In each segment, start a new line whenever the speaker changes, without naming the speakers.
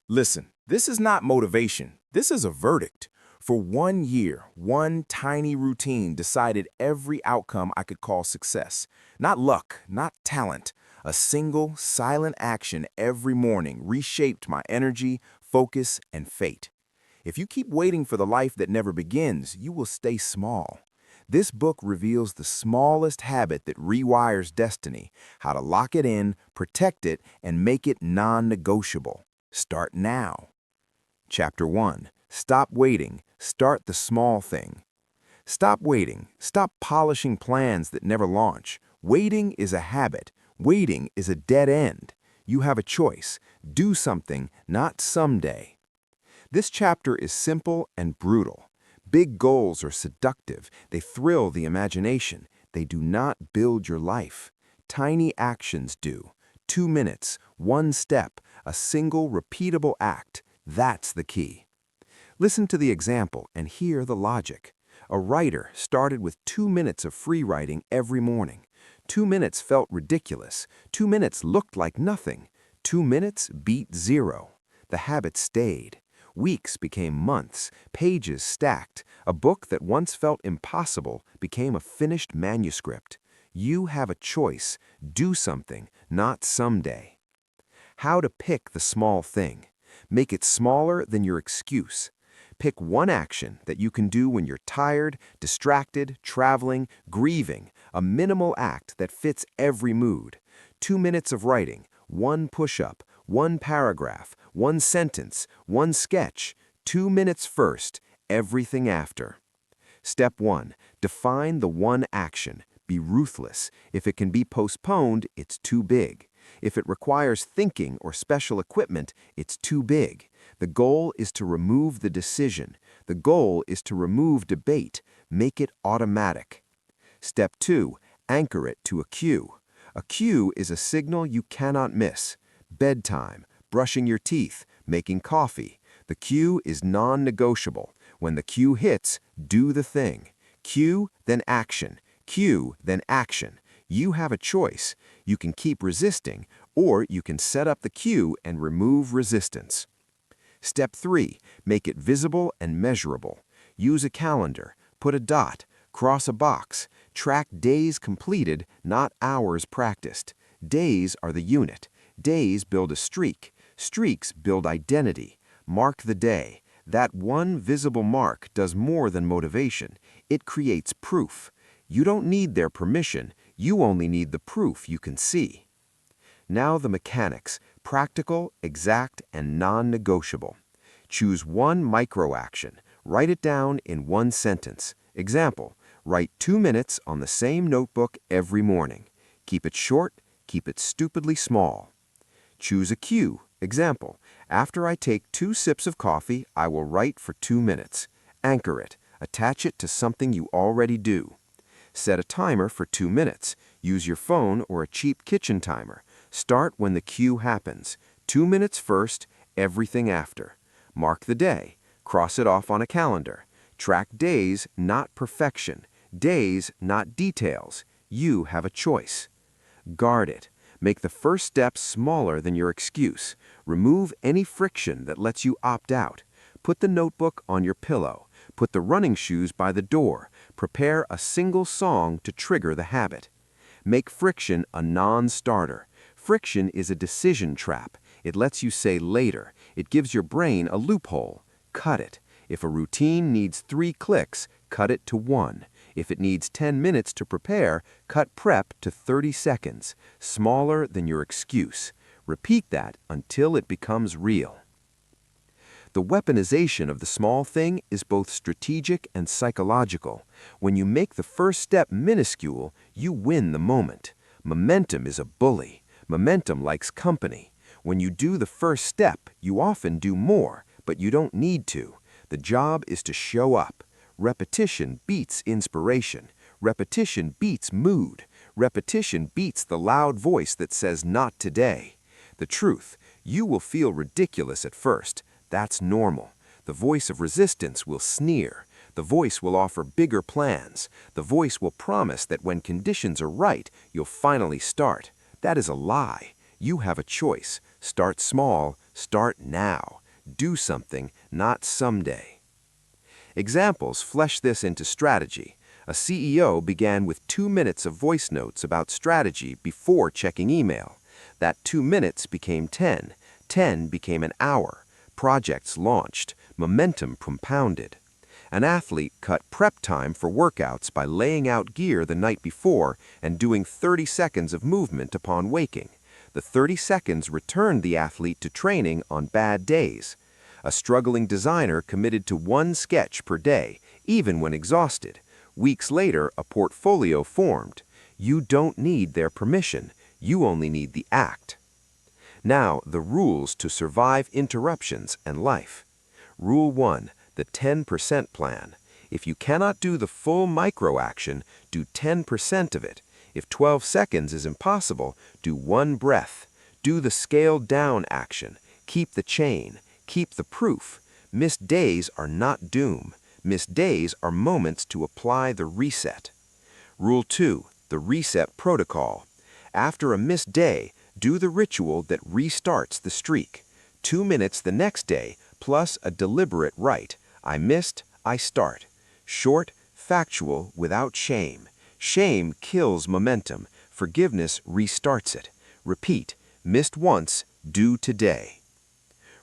Listen, this is not motivation. This is a verdict. For 1 year, one tiny routine decided every outcome I could call success. Not luck, not talent. A single, silent action every morning reshaped my energy, focus, and fate. If you keep waiting for the life that never begins, you will stay small. This book reveals the smallest habit that rewires destiny, how to lock it in, protect it, and make it non-negotiable. Start now. Chapter 1. Stop waiting. Start the small thing. Stop waiting. Stop polishing plans that never launch. Waiting is a habit. Waiting is a dead end. You have a choice. Do something, not someday. This chapter is simple and brutal. Big goals are seductive. They thrill the imagination. They do not build your life. Tiny actions do. 2 minutes, one step, a single repeatable act. That's the key. Listen to the example and hear the logic. A writer started with 2 minutes of free writing every morning. 2 minutes felt ridiculous. 2 minutes looked like nothing. 2 minutes beat zero. The habit stayed. Weeks became months, pages stacked. A book that once felt impossible became a finished manuscript. You have a choice. Do something, not someday. How to pick the small thing. Make it smaller than your excuse. Pick one action that you can do when you're tired, distracted, traveling, grieving, a minimal act that fits every mood. 2 minutes of writing, one push-up, one paragraph, one sentence, one sketch. 2 minutes first, everything after. Step 1. Define the one action. Be ruthless. If it can be postponed, it's too big. If it requires thinking or special equipment, it's too big. The goal is to remove the decision. The goal is to remove debate. Make it automatic. Step 2. Anchor it to a cue. A cue is a signal you cannot miss. Bedtime, brushing your teeth, making coffee. The cue is non-negotiable. When the cue hits, do the thing. Cue, then action. Cue, then action. You have a choice. You can keep resisting, or you can set up the cue and remove resistance. Step 3. Make it visible and measurable. Use a calendar. Put a dot. Cross a box. Track days completed, not hours practiced. Days are the unit. Days build a streak. Streaks build identity. Mark the day. That one visible mark does more than motivation. It creates proof. You don't need their permission. You only need the proof you can see. Now the mechanics, practical, exact, and non-negotiable. Choose one micro-action. Write it down in one sentence. Example, write 2 minutes on the same notebook every morning. Keep it short, keep it stupidly small. Choose a cue. Example, after I take 2 sips of coffee, I will write for 2 minutes. Anchor it. Attach it to something you already do. Set a timer for 2 minutes. Use your phone or a cheap kitchen timer. Start when the cue happens. 2 minutes first, everything after. Mark the day. Cross it off on a calendar. Track days, not perfection. Days, not details. You have a choice. Guard it. Make the first step smaller than your excuse. Remove any friction that lets you opt out. Put the notebook on your pillow. Put the running shoes by the door. Prepare a single song to trigger the habit. Make friction a non-starter. Friction is a decision trap. It lets you say later. It gives your brain a loophole. Cut it. If a routine needs 3 clicks, cut it to 1. If it needs 10 minutes to prepare, cut prep to 30 seconds. Smaller than your excuse. Repeat that until it becomes real. The weaponization of the small thing is both strategic and psychological. When you make the first step minuscule, you win the moment. Momentum is a bully. Momentum likes company. When you do the first step, you often do more, but you don't need to. The job is to show up. Repetition beats inspiration. Repetition beats mood. Repetition beats the loud voice that says not today. The truth, you will feel ridiculous at first. That's normal. The voice of resistance will sneer. The voice will offer bigger plans. The voice will promise that when conditions are right, you'll finally start. That is a lie. You have a choice. Start small,
Start now. Do something, not someday. Examples flesh this into strategy. A CEO began with 2 minutes of voice notes about strategy before checking email. That 2 minutes became 10. 10 became an hour. Projects launched. Momentum compounded. An athlete cut prep time for workouts by laying out gear the night before and doing 30 seconds of movement upon waking. The 30 seconds returned the athlete to training on bad days. A struggling designer committed to 1 sketch per day, even when exhausted. Weeks later, a portfolio formed. You don't need their permission. You only need the act. Now, the rules to survive interruptions and life. Rule 1. The 10% plan. If you cannot do the full micro-action, do 10% of it. If 12 seconds is impossible, do 1 breath. Do the scaled-down action. Keep the chain. Keep the proof. Missed days are not doom. Missed days are moments to apply the reset. Rule 2. The reset protocol. After a missed day, do the ritual that restarts the streak. 2 minutes the next day, plus a deliberate right. I missed, I start. Short, factual, without shame. Shame kills momentum. Forgiveness restarts it. Repeat. Missed once, do today.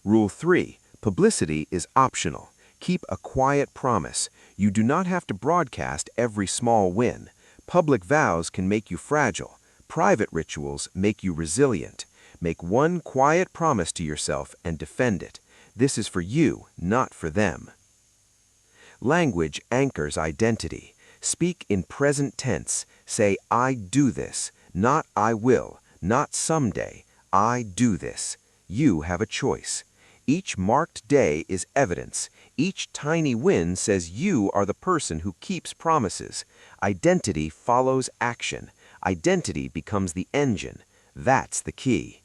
Rule 3. Publicity is optional. Keep a quiet promise. You do not have to broadcast every small win. Public vows can make you fragile. Private rituals make you resilient. Make 1 quiet promise to yourself and defend it. This is for you, not for them. Language anchors identity. Speak in present tense. Say, I do this, not I will, not someday. I do this. You have a choice. Each marked day is evidence. Each tiny win says you are the person who keeps promises. Identity follows action. Identity becomes the engine. That's the key.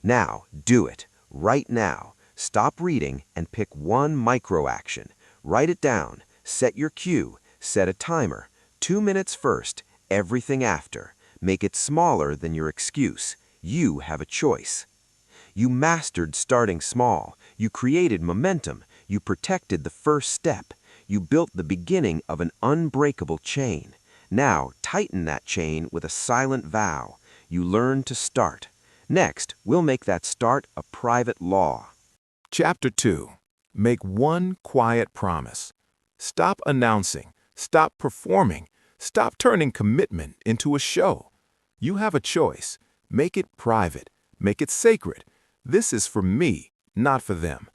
Now, do it. Right now. Stop reading and pick 1 micro-action. Write it down. Set your cue. Set a timer. 2 minutes first, everything after. Make it smaller than your excuse. You have a choice. You mastered starting small. You created momentum. You protected the first step. You built the beginning of an unbreakable chain. Now, tighten that chain with a silent vow. You learn to start. Next, we'll make that start a private law.
Chapter 2. Make 1 quiet promise. Stop announcing. Stop performing. Stop turning commitment into a show. You have a choice. Make it private. Make it sacred. This is for me, not for them.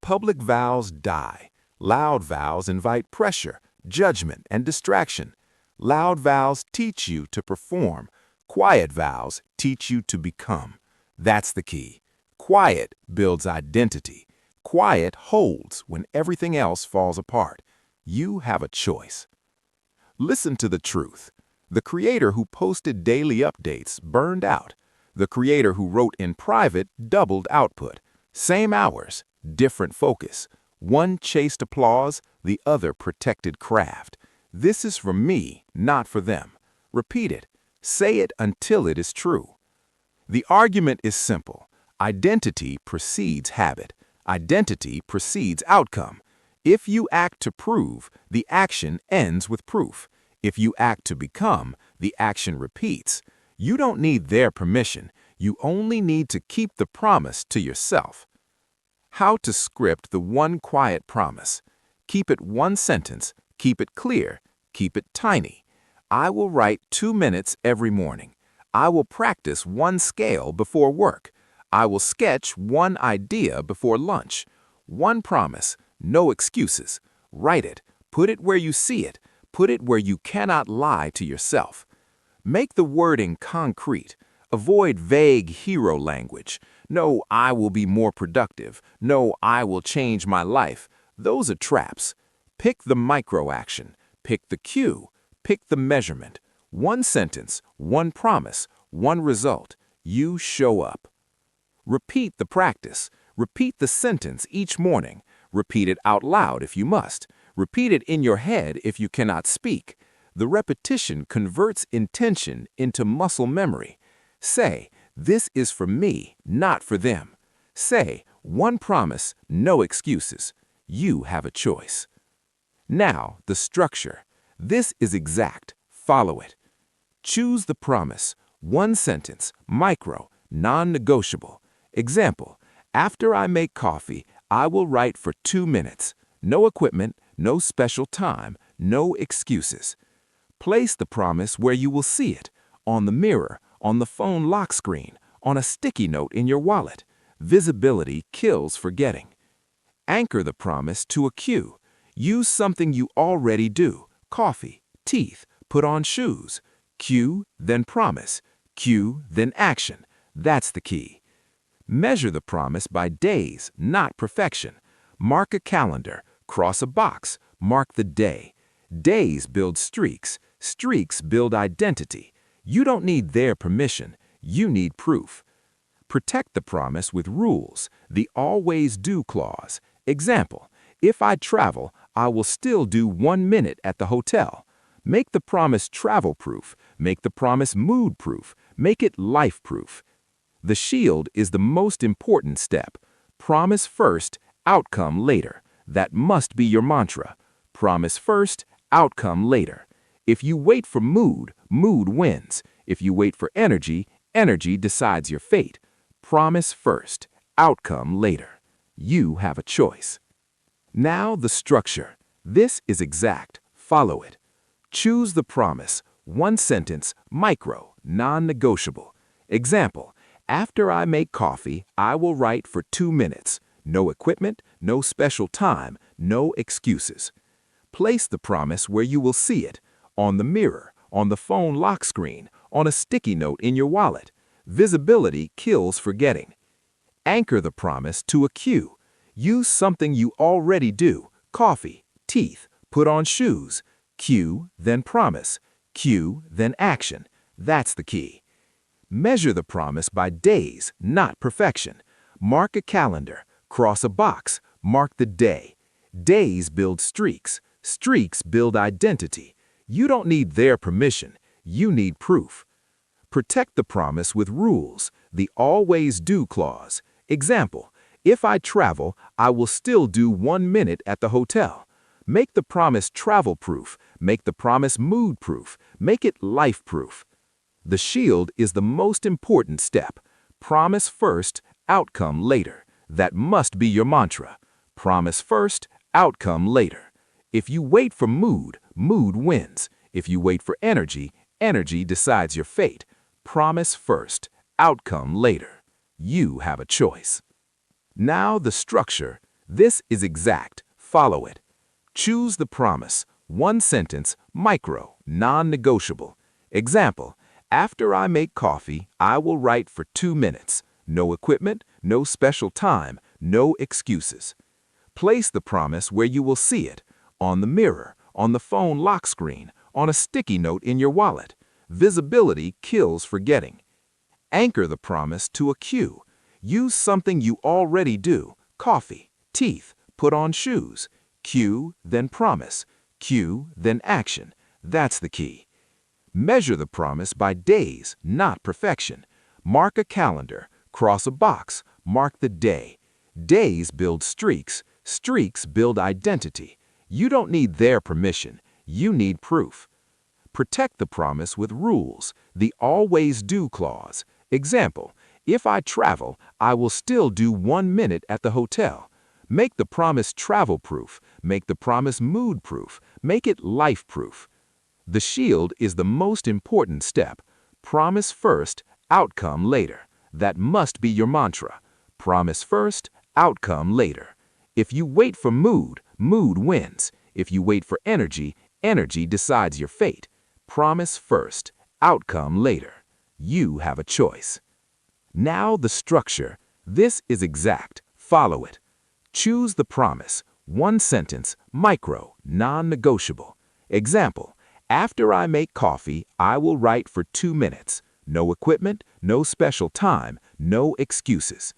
Public vows die. Loud vows invite pressure, judgment, and distraction. Loud vows teach you to perform. Quiet vows teach you to become. That's the key. Quiet builds identity. Quiet holds when everything else falls apart. You have a choice. Listen to the truth. The creator who posted daily updates burned out. The creator who wrote in private doubled output. Same hours, different focus. One chased applause, the other protected craft. This is for me, not for them. Repeat it. Say it until it is true. The argument is simple. Identity precedes habit. Identity precedes outcome. If you act to prove, the action ends with proof. If you act to become, the action repeats. You don't need their permission. You only need to keep the promise to yourself. How to script the 1 quiet promise. Keep it 1 sentence. Keep it clear. Keep it tiny. I will write 2 minutes every morning. I will practice 1 scale before work. I will sketch 1 idea before lunch. 1 promise, no excuses. Write it. Put it where you see it. Put it where you cannot lie to yourself. Make the wording concrete. Avoid vague hero language. No, I will be more productive. No, I will change my life. Those are traps. Pick the micro-action. Pick the cue. Pick the measurement. 1 sentence, 1 promise, 1 result. You show up. Repeat the practice. Repeat the sentence each morning. Repeat it out loud if you must. Repeat it in your head if you cannot speak. The repetition converts intention into muscle memory. Say, this is for me, not for them. Say, One promise, no excuses. You have a choice. Now, the structure. This is exact. Follow it. Choose the promise. One sentence, micro, non-negotiable. Example, after I make coffee, I will write for 2 minutes. No equipment, no special time, no excuses. Place the promise where you will see it, on the mirror, on the phone lock screen, on a sticky note in your wallet. Visibility kills forgetting. Anchor the promise to a cue. Use something you already do. Coffee, teeth, put on shoes. Cue, then promise. Cue, then action. That's the key. Measure the promise by days, not perfection. Mark a calendar, cross a box, mark the day. Days build streaks. Streaks build identity. You don't need their permission. You need proof. Protect the promise with rules, the always do clause. Example, if I travel, I will still do 1 minute at the hotel. Make the promise travel-proof. Make the promise mood-proof. Make it life-proof. The shield is the most important step. Promise first, outcome later. That must be your mantra. Promise first, outcome later. If you wait for mood, mood wins. If you wait for energy, energy decides your fate. Promise first, outcome later. You have a choice. Now the structure. This is exact. Follow it. Choose the promise. One sentence, micro, non-negotiable. Example, after I make coffee, I will write for 2 minutes. No equipment, no special time, no excuses. Place the promise where you will see it, on the mirror, on the phone lock screen, on a sticky note in your wallet. Visibility kills forgetting. Anchor the promise to a cue. Use something you already do. Coffee, teeth, put on shoes. Cue, then promise. Cue, then action. That's the key. Measure the promise by days, not perfection. Mark a calendar, cross a box, mark the day. Days build streaks. Streaks build identity. You don't need their permission. You need proof. Protect the promise with rules, the always do clause. Example, if I travel, I will still do 1 minute at the hotel. Make the promise travel-proof. Make the promise mood-proof. Make it life-proof. The shield is the most important step. Promise first, outcome later. That must be your mantra. Promise first, outcome later. If you wait for mood, mood wins. If you wait for energy, energy decides your fate. Promise first, outcome later. You have a choice. Now the structure. This is exact. Follow it. Choose the promise. One sentence, micro, non-negotiable. Example, after I make coffee, I will write for 2 minutes. No equipment, no special time, no excuses. Place the promise where you will see it, on the mirror, on the phone lock screen, on a sticky note in your wallet. Visibility kills forgetting. Anchor the promise to a cue. Use something you already do. Coffee, teeth, put on shoes. Cue, then promise. Cue, then action. That's the key. Measure the promise by days, not perfection. Mark a calendar, cross a box, mark the day. Days build streaks. Streaks build identity. You don't need their permission. You need proof. Protect the promise with rules, the always do clause. Example, if I travel, I will still do 1 minute at the hotel. Make the promise travel-proof. Make the promise mood-proof. Make it life-proof. The shield is the most important step. Promise first, outcome later. That must be your mantra. Promise first, outcome later. If you wait for mood, mood wins. If you wait for energy, energy decides your fate. Promise first, outcome later. You have a choice. Now the structure. This is exact. Follow it. Choose the promise. One sentence, micro, non-negotiable. Example, after I make coffee, I will write for 2 minutes. No equipment, no special time, no excuses.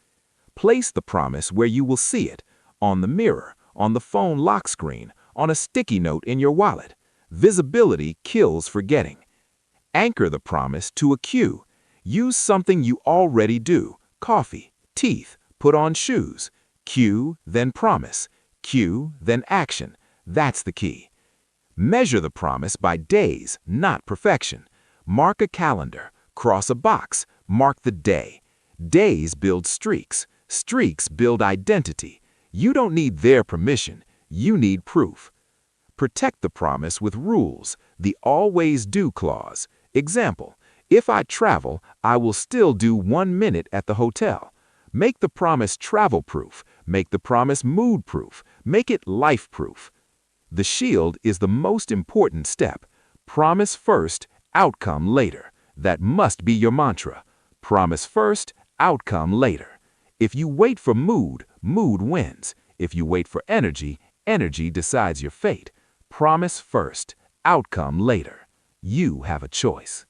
Place the promise where you will see it, on the mirror, on the phone lock screen, on a sticky note in your wallet. Visibility kills forgetting. Anchor the promise to a cue. Use something you already do. Coffee, teeth, put on shoes. Cue, then promise. Cue, then action. That's the key. Measure the promise by days, not perfection. Mark a calendar, cross a box, mark the day. Days build streaks. Streaks build identity. You don't need their permission. You need proof. Protect the promise with rules, the always do clause. Example, if I travel, I will still do 1 minute at the hotel. Make the promise travel proof. Make the promise mood proof. Make it life proof. The shield is the most important step. Promise first, outcome later. That must be your mantra. Promise first, outcome later. If you wait for mood, mood wins. If you wait for energy, energy decides your fate. Promise first, outcome later. You have a choice.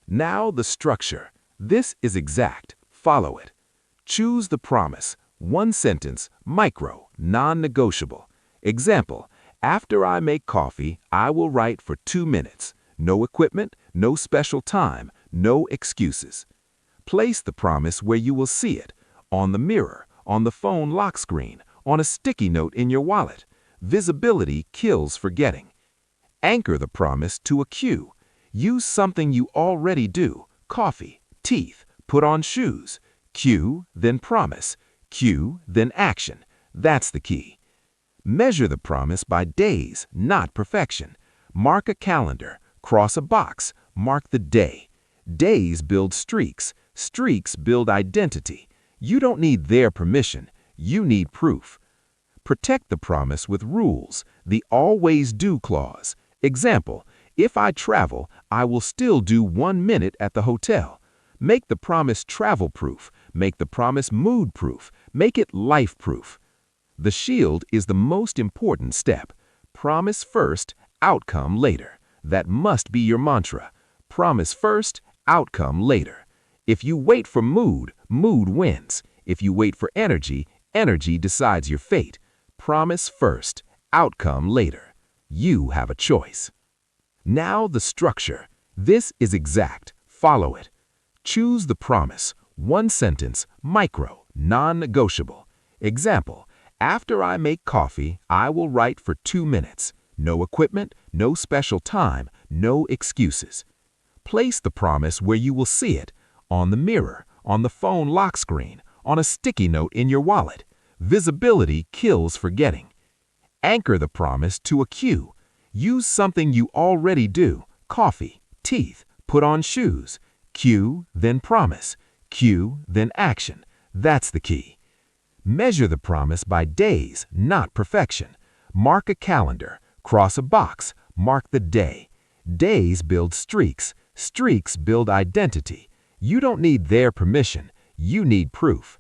Now the structure. This is exact. Follow it. Choose the promise. 1 sentence, micro, non-negotiable. Example, after I make coffee, I will write for 2 minutes. No equipment, no special time, no excuses. Place the promise where you will see it. On the mirror, on the phone lock screen, on a sticky note in your wallet. Visibility kills forgetting. Anchor the promise to a cue. Use something you already do. Coffee, teeth, put on shoes. Cue, then promise. Cue, then action. That's the key. Measure the promise by days, not perfection. Mark a calendar, cross a box, mark the day. Days build streaks. Streaks build identity. You don't need their permission. You need proof. Protect the promise with rules, the always do clause. Example, if I travel, I will still do 1 minute at the hotel. Make the promise travel proof. Make the promise mood proof. Make it life proof. The shield is the most important step. Promise first, outcome later. That must be your mantra. Promise first, outcome later. If you wait for mood, mood wins. If you wait for energy, energy decides your fate. Promise first, outcome later. You have a choice. Now the structure. This is exact. Follow it. Choose the promise. 1 sentence, micro, non-negotiable. Example, after I make coffee, I will write for 2 minutes. No equipment, no special time, no excuses. Place the promise where you will see it. On the mirror, on the phone lock screen, on a sticky note in your wallet. Visibility kills forgetting. Anchor the promise to a cue. Use something you already do. Coffee, teeth, put on shoes. Cue, then promise. Cue, then action. That's the key. Measure the promise by days, not perfection. Mark a calendar, cross a box, mark the day. Days build streaks. Streaks build identity. You don't need their permission. You need proof.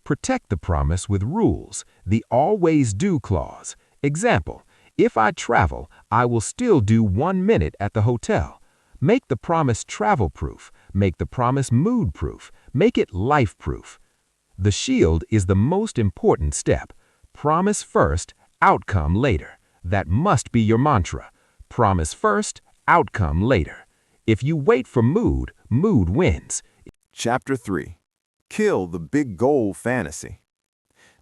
Protect the promise with rules, the always do clause. Example, if I travel, I will still do 1 minute at the hotel. Make the promise travel proof. Make the promise mood proof. Make it life proof. The shield is the most important step. Promise first, outcome later. That must be your mantra. Promise first, outcome later. If you wait for mood, mood wins.
Chapter 3. Kill the big goal fantasy.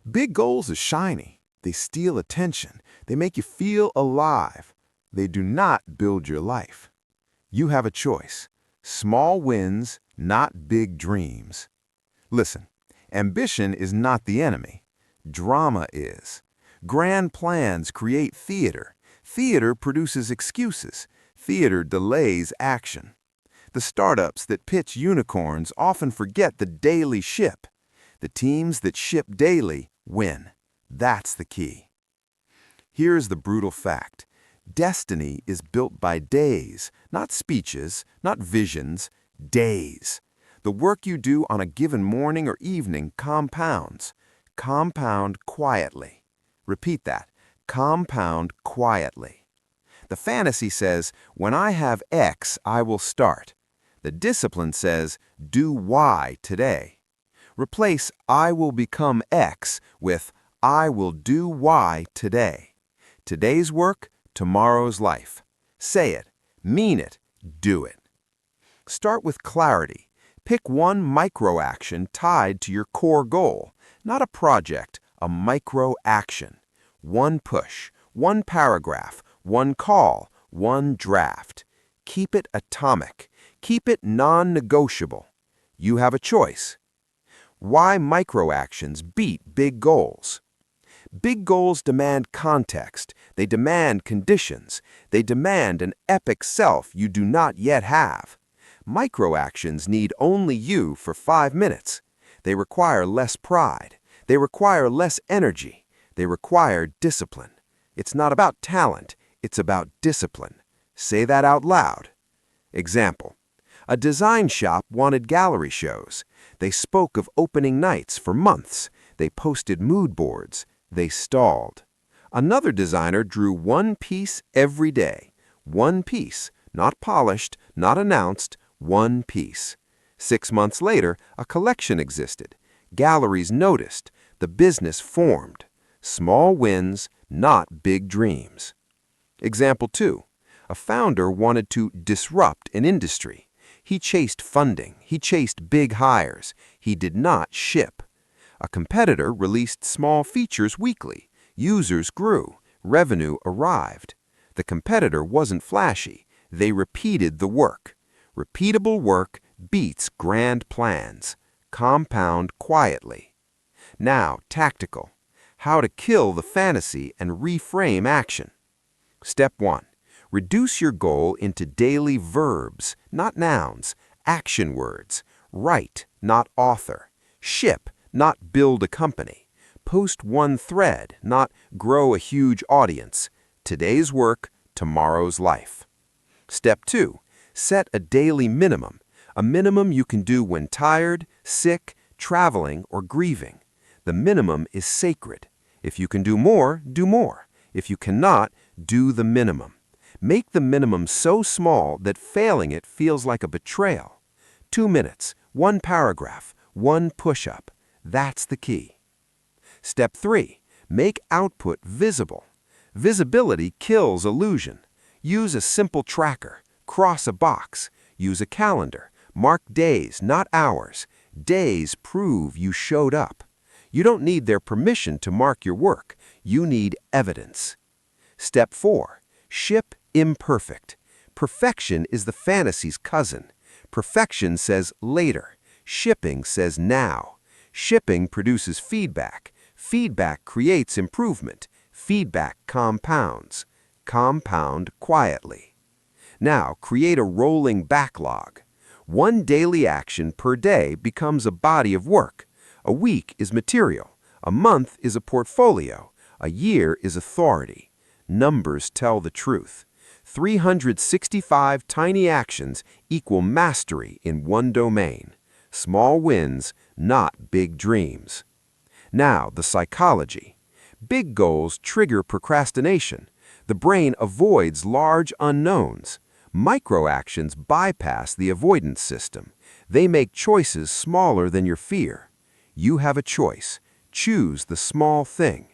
Big goals are shiny. They steal attention. They make you feel alive. They do not build your life. You have a choice. Small wins, not big dreams. Listen, ambition is not the enemy. Drama is. Grand plans create theater. Theater produces excuses. Theater delays action. The startups that pitch unicorns often forget the daily ship. The teams that ship daily win. That's the key. Here's the brutal fact. Destiny is built by days, not speeches, not visions, days. The work you do on a given morning or evening compounds. Compound quietly. Repeat that. Compound quietly. The fantasy says, when I have X, I will start. The discipline says, do Y today. Replace I will become X with I will do Y today. Today's work, tomorrow's life. Say it, mean it, do it. Start with clarity. Pick one micro action tied to your core goal, not a project,
a micro-action. One push, one paragraph, one call, one draft. Keep it atomic. Keep it non-negotiable. You have a choice. Why micro-actions beat big goals? Big goals demand context. They demand conditions. They demand an epic self you do not yet have. Micro-actions need only you for 5 minutes. They require less pride. They require less energy. They require discipline. It's not about talent. It's about discipline. Say that out loud. Example. A design shop wanted gallery shows. They spoke of opening nights for months. They posted mood boards. They stalled. Another designer drew one piece every day. One piece, not polished, not announced, one piece. 6 months later, a collection existed. Galleries noticed. The business formed. Small wins, not big dreams. Example 2. A founder wanted to disrupt an industry. He chased funding. He chased big hires. He did not ship. A competitor released small features weekly. Users grew. Revenue arrived. The competitor wasn't flashy. They repeated the work. Repeatable work beats grand plans. Compound quietly. Now, tactical. How to kill the fantasy and reframe action. Step 1. Reduce your goal into daily verbs, not nouns, action words. Write, not author. Ship, not build a company. Post one thread, not grow a huge audience. Today's work, tomorrow's life. Step 2. Set a daily minimum, a minimum you can do when tired, sick, traveling, or grieving. The minimum is sacred. If you can do more, do more. If you cannot, do the minimum. Make the minimum so small that failing it feels like a betrayal. 2 minutes, 1 paragraph, 1 push-up. That's the key. Step 3. Make output visible. Visibility kills illusion. Use a simple tracker. Cross a box. Use a calendar. Mark days, not hours. Days prove you showed up. You don't need their permission to mark your work. You need evidence. Step 4. Ship imperfect. Perfection is the fantasy's cousin. Perfection says later. Shipping says now. Shipping produces feedback. Feedback creates improvement. Feedback compounds. Compound quietly. Now, create a rolling backlog. 1 daily action per day becomes a body of work. A week is material. A month is a portfolio. A year is authority. Numbers tell the truth. 365 tiny actions equal mastery in one domain. Small wins, not big dreams. Now, the psychology. Big goals trigger procrastination. The brain avoids large unknowns. Micro-actions bypass the avoidance system. They make choices smaller than your fear. You have a choice. Choose the small thing.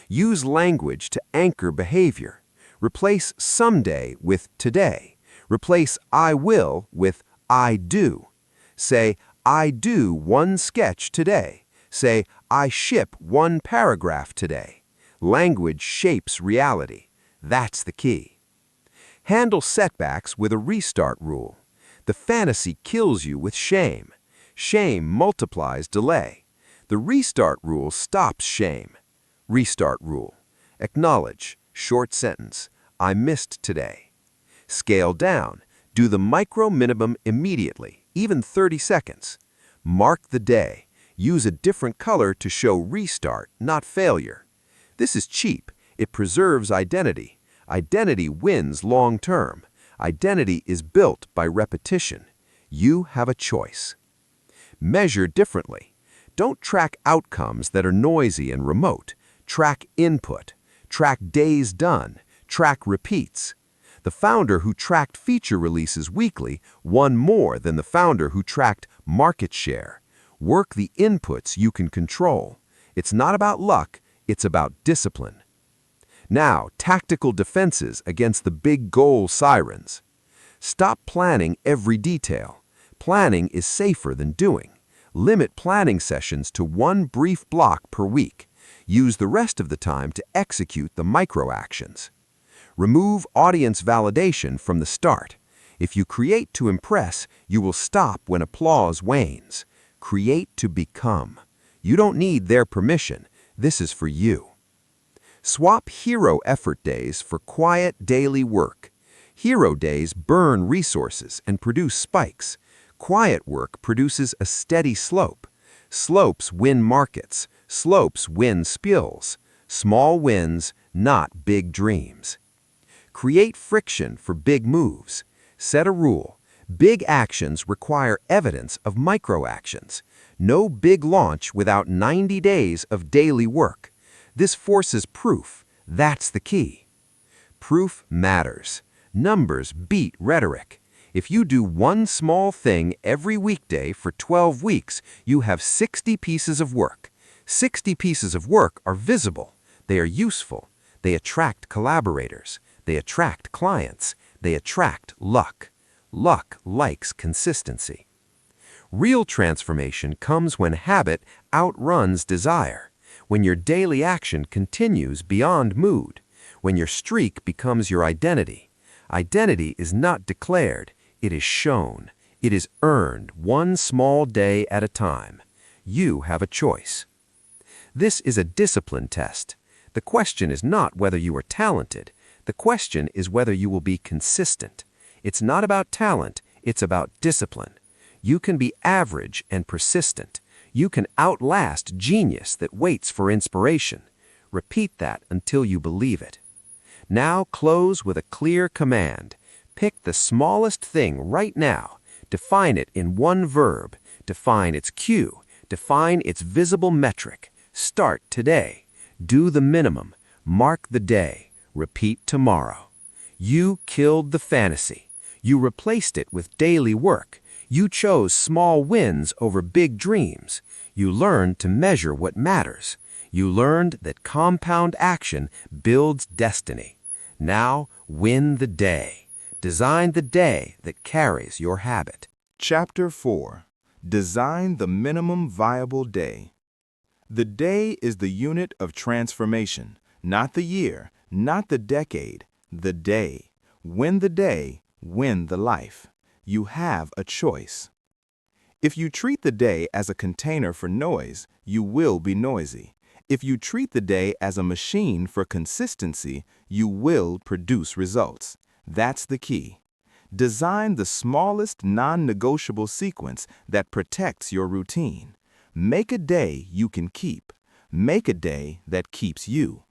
Use language to anchor behavior. Replace someday with today. Replace I will with I do. Say, I do 1 sketch today. Say, I ship 1 paragraph today. Language shapes reality. That's the key. Handle setbacks with a restart rule. The fantasy kills you with shame. Shame multiplies delay. The restart rule stops shame. Restart rule. Acknowledge. Short sentence. I missed today. Scale down. Do the micro minimum immediately, even 30 seconds. Mark the day. Use a different color to show restart, not failure. This is cheap. It preserves identity. Identity wins long term. Identity is built by repetition. You have a choice. Measure differently. Don't track outcomes that are noisy and remote. Track input. Track days done. Track repeats. The founder who tracked feature releases weekly won more than the founder who tracked market share. Work the inputs you can control. It's not about luck, it's about discipline. Now, tactical defenses against the big goal sirens. Stop planning every detail. Planning is safer than doing. Limit planning sessions to 1 brief block per week. Use the rest of the time to execute the micro-actions. Remove audience validation from the start. If you create to impress, you will stop when applause wanes. Create to become. You don't need their permission. This is for you. Swap hero effort days for quiet daily work. Hero days burn resources and produce spikes. Quiet work produces a steady slope. Slopes win markets. Slopes win skills. Small wins, not big dreams. Create friction for big moves. Set a rule. Big actions require evidence of micro-actions. No big launch without 90 days of daily work. This forces proof. That's the key. Proof matters. Numbers beat rhetoric. If you do one small thing every weekday for 12 weeks, you have 60 pieces of work. 60 pieces of work are visible. They are useful. They attract collaborators. They attract clients. They attract luck. Luck likes consistency. Real transformation comes when habit outruns desire. When your daily action continues beyond mood. When your streak becomes your identity. Identity is not declared. It is shown. It is earned one small day at a time. You have a choice. This is a discipline test. The question is not whether you are talented. The question is whether you will be consistent. It's not about talent, it's about discipline. You can be average and persistent. You can outlast genius that waits for inspiration. Repeat that until you believe it. Now close with a clear command. Pick the smallest thing right now. Define it in one verb. Define its cue. Define its visible metric. Start today. Do the minimum. Mark the day. Repeat tomorrow. You killed the fantasy. You replaced it with daily work. You chose small wins over big dreams. You learned to measure what matters. You learned that compound action builds destiny. Now, win the day. Design the day that carries your habit.
Chapter 4. Design the minimum viable day. The day is the unit of transformation, not the year, not the decade, the day. Win the day, win the life. You have a choice. If you treat the day as a container for noise, you will be noisy. If you treat the day as a machine for consistency, you will produce results. That's the key. Design the smallest non-negotiable sequence that protects your routine. Make a day you can keep. Make a day that keeps you.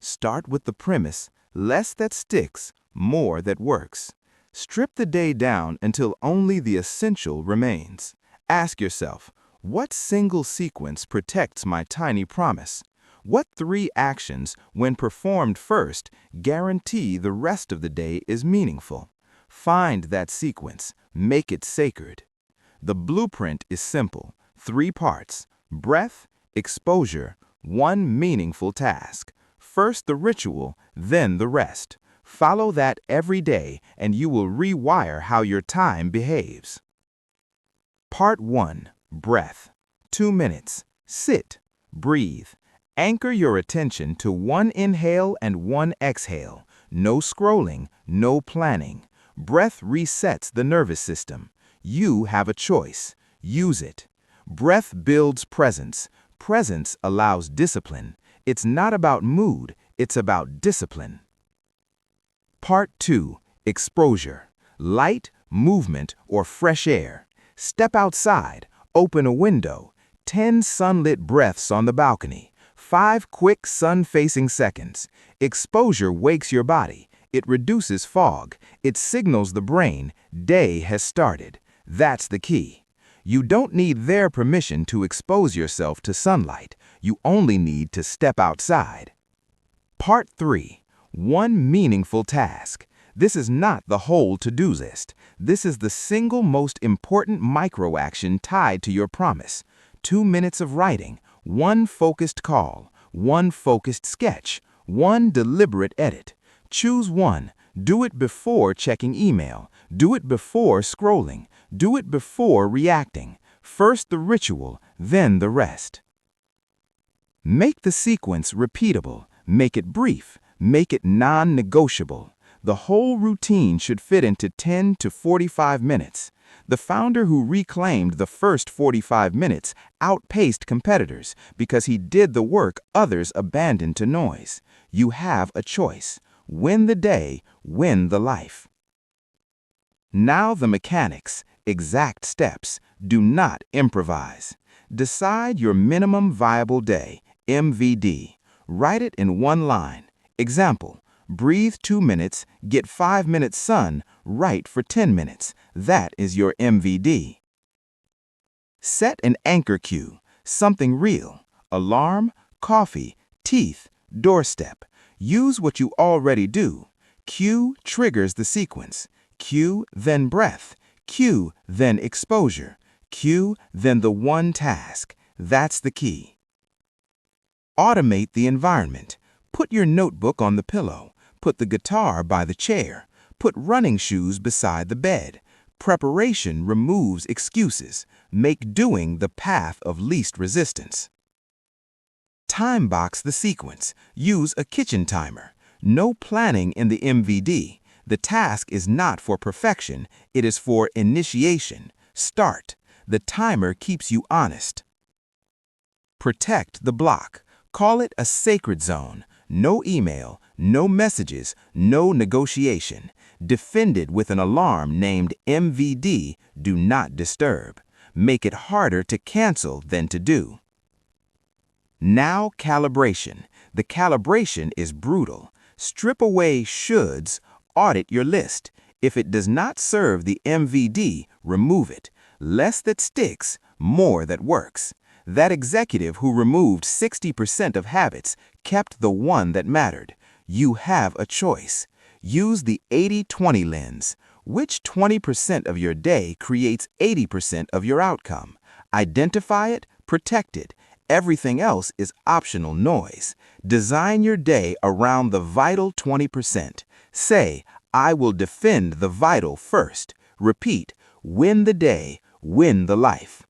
Start with the premise, less that sticks, more that works. Strip the day down until only the essential remains. Ask yourself, what single sequence protects my tiny promise? What 3 actions, when performed first, guarantee the rest of the day is meaningful? Find that sequence. Make it sacred. The blueprint is simple. 3 parts: breath, exposure, 1 meaningful task. First the ritual, then the rest. Follow that every day, and you will rewire how your time behaves. Part 1. Breath. 2 minutes. Sit. Breathe. Anchor your attention to 1 inhale and 1 exhale. No scrolling, no planning. Breath resets the nervous system. You have a choice. Use it. Breath builds presence. Presence allows discipline. It's not about mood, it's about discipline. Part 2. Exposure. Light, movement, or fresh air. Step outside. Open a window. 10 sunlit breaths on the balcony. 5 quick sun-facing seconds. Exposure wakes your body. It reduces fog. It signals the brain, day has started. That's the key. You don't need their permission to expose yourself to sunlight. You only need to step outside. Part 3. 1 meaningful task. This is not the whole to-do list. This is the single most important micro-action tied to your promise. 2 minutes of writing, 1 focused call, 1 focused sketch, 1 deliberate edit. Choose one. Do it before checking email. Do it before scrolling. Do it before reacting. First the ritual, then the rest. Make the sequence repeatable. Make it brief. Make it non-negotiable. The whole routine should fit into 10 to 45 minutes. The founder who reclaimed the first 45 minutes outpaced competitors because he did the work others abandoned to noise. You have a choice. Win the day, win the life. Now the mechanics, exact steps. Do not improvise. Decide your minimum viable day, MVD. Write it in one line. Example, breathe 2 minutes, get 5 minutes sun, write for 10 minutes. That is your MVD. Set an anchor cue, something real. Alarm, coffee, teeth, doorstep. Use what you already do. Cue triggers the sequence. Cue, then breath. Cue, then exposure. Cue, then the one task. That's the key. Automate the environment. Put your notebook on the pillow. Put the guitar by the chair. Put running shoes beside the bed. Preparation removes excuses. Make doing the path of least resistance. Time box the sequence. Use a kitchen timer. No planning in the MVD. The task is not for perfection. It is for initiation. Start. The timer keeps you honest. Protect the block. Call it a sacred zone. No email, no messages, no negotiation. Defend it with an alarm named MVD, do not disturb. Make it harder to cancel than to do. Now calibration. The calibration is brutal. Strip away shoulds, audit your list. If it does not serve the MVD, remove it. Less that sticks, more that works. That executive who removed 60% of habits kept the one that mattered. You have a choice. Use the 80-20 lens. Which 20% of your day creates 80% of your outcome? Identify it, protect it. Everything else is optional noise. Design your day around the vital 20%. Say, I will defend the vital first. Repeat, win the day, win the life.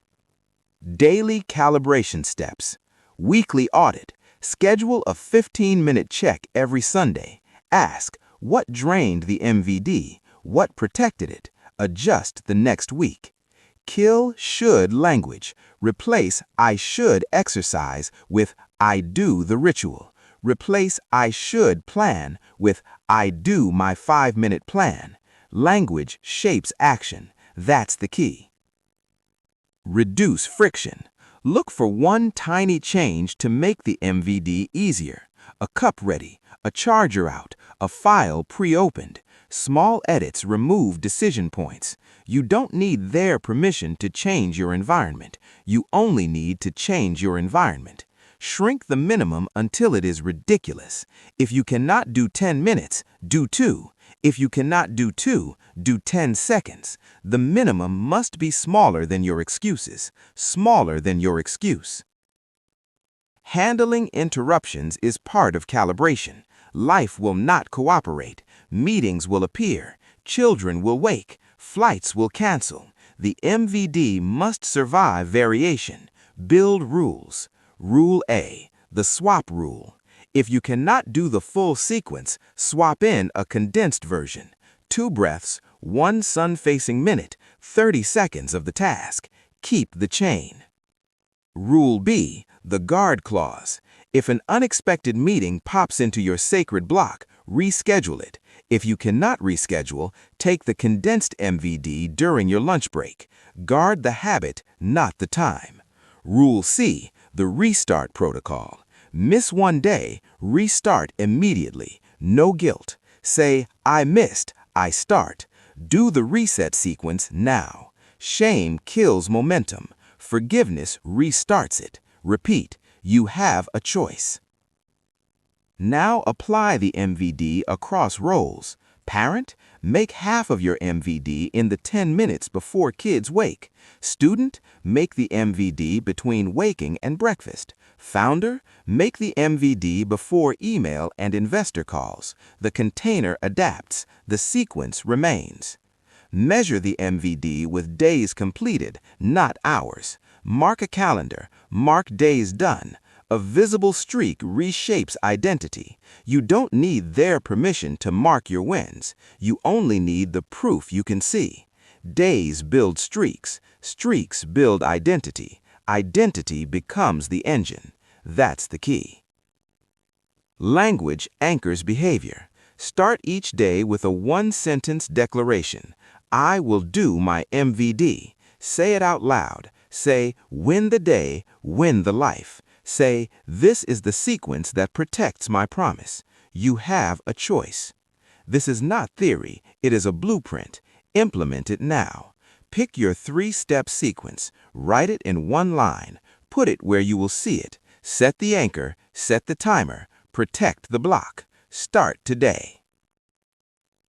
Daily calibration steps. Weekly audit. Schedule a 15-minute check every Sunday. Ask, what drained the MVD? What protected it? Adjust the next week. Kill should language. Replace I should exercise with I do the ritual. Replace I should plan with I do my 5-minute plan. Language shapes action. That's the key. Reduce friction. Look for one tiny change to make the MVD easier. A cup ready, a charger out, a file pre-opened. Small edits remove decision points. You don't need their permission to change your environment. You only need to change your environment. Shrink the minimum until it is ridiculous. If you cannot do 10 minutes, do 2. If you cannot do 2, do 10 seconds. The minimum must be smaller than your excuses, smaller than your excuse. Handling interruptions is part of calibration. Life will not cooperate. Meetings will appear. Children will wake. Flights will cancel. The MVD must survive variation. Build rules. Rule A, the swap rule. If you cannot do the full sequence, swap in a condensed version. 2 breaths, 1 sun-facing minute, 30 seconds of the task. Keep the chain. Rule B, the guard clause. If an unexpected meeting pops into your sacred block, reschedule it. If you cannot reschedule, take the condensed MVD during your lunch break. Guard the habit, not the time. Rule C, the restart protocol. Miss one day, restart immediately. No guilt. Say, I missed, I start. Do the reset sequence now. Shame kills momentum. Forgiveness restarts it. Repeat, you have a choice. Now apply the MVD across roles. Parent, make half of your MVD in the 10 minutes before kids wake. Student, make the MVD between waking and breakfast. Founder, make the MVD before email and investor calls. The container adapts, the sequence remains. Measure the MVD with days completed, not hours. Mark a calendar, mark days done.
A visible streak reshapes identity. You don't need their permission to mark your wins. You only need the proof you can see. Days build streaks. Streaks build identity. Identity becomes the engine. That's the key. Language anchors behavior. Start each day with a one-sentence declaration. I will do my MVD. Say it out loud. Say, win the day, win the life. Say, this is the sequence that protects my promise. You have a choice. This is not theory. It is a blueprint. Implement it now. Pick your 3-step sequence. Write it in one line. Put it where you will see it. Set the anchor. Set the timer. Protect the block. Start today.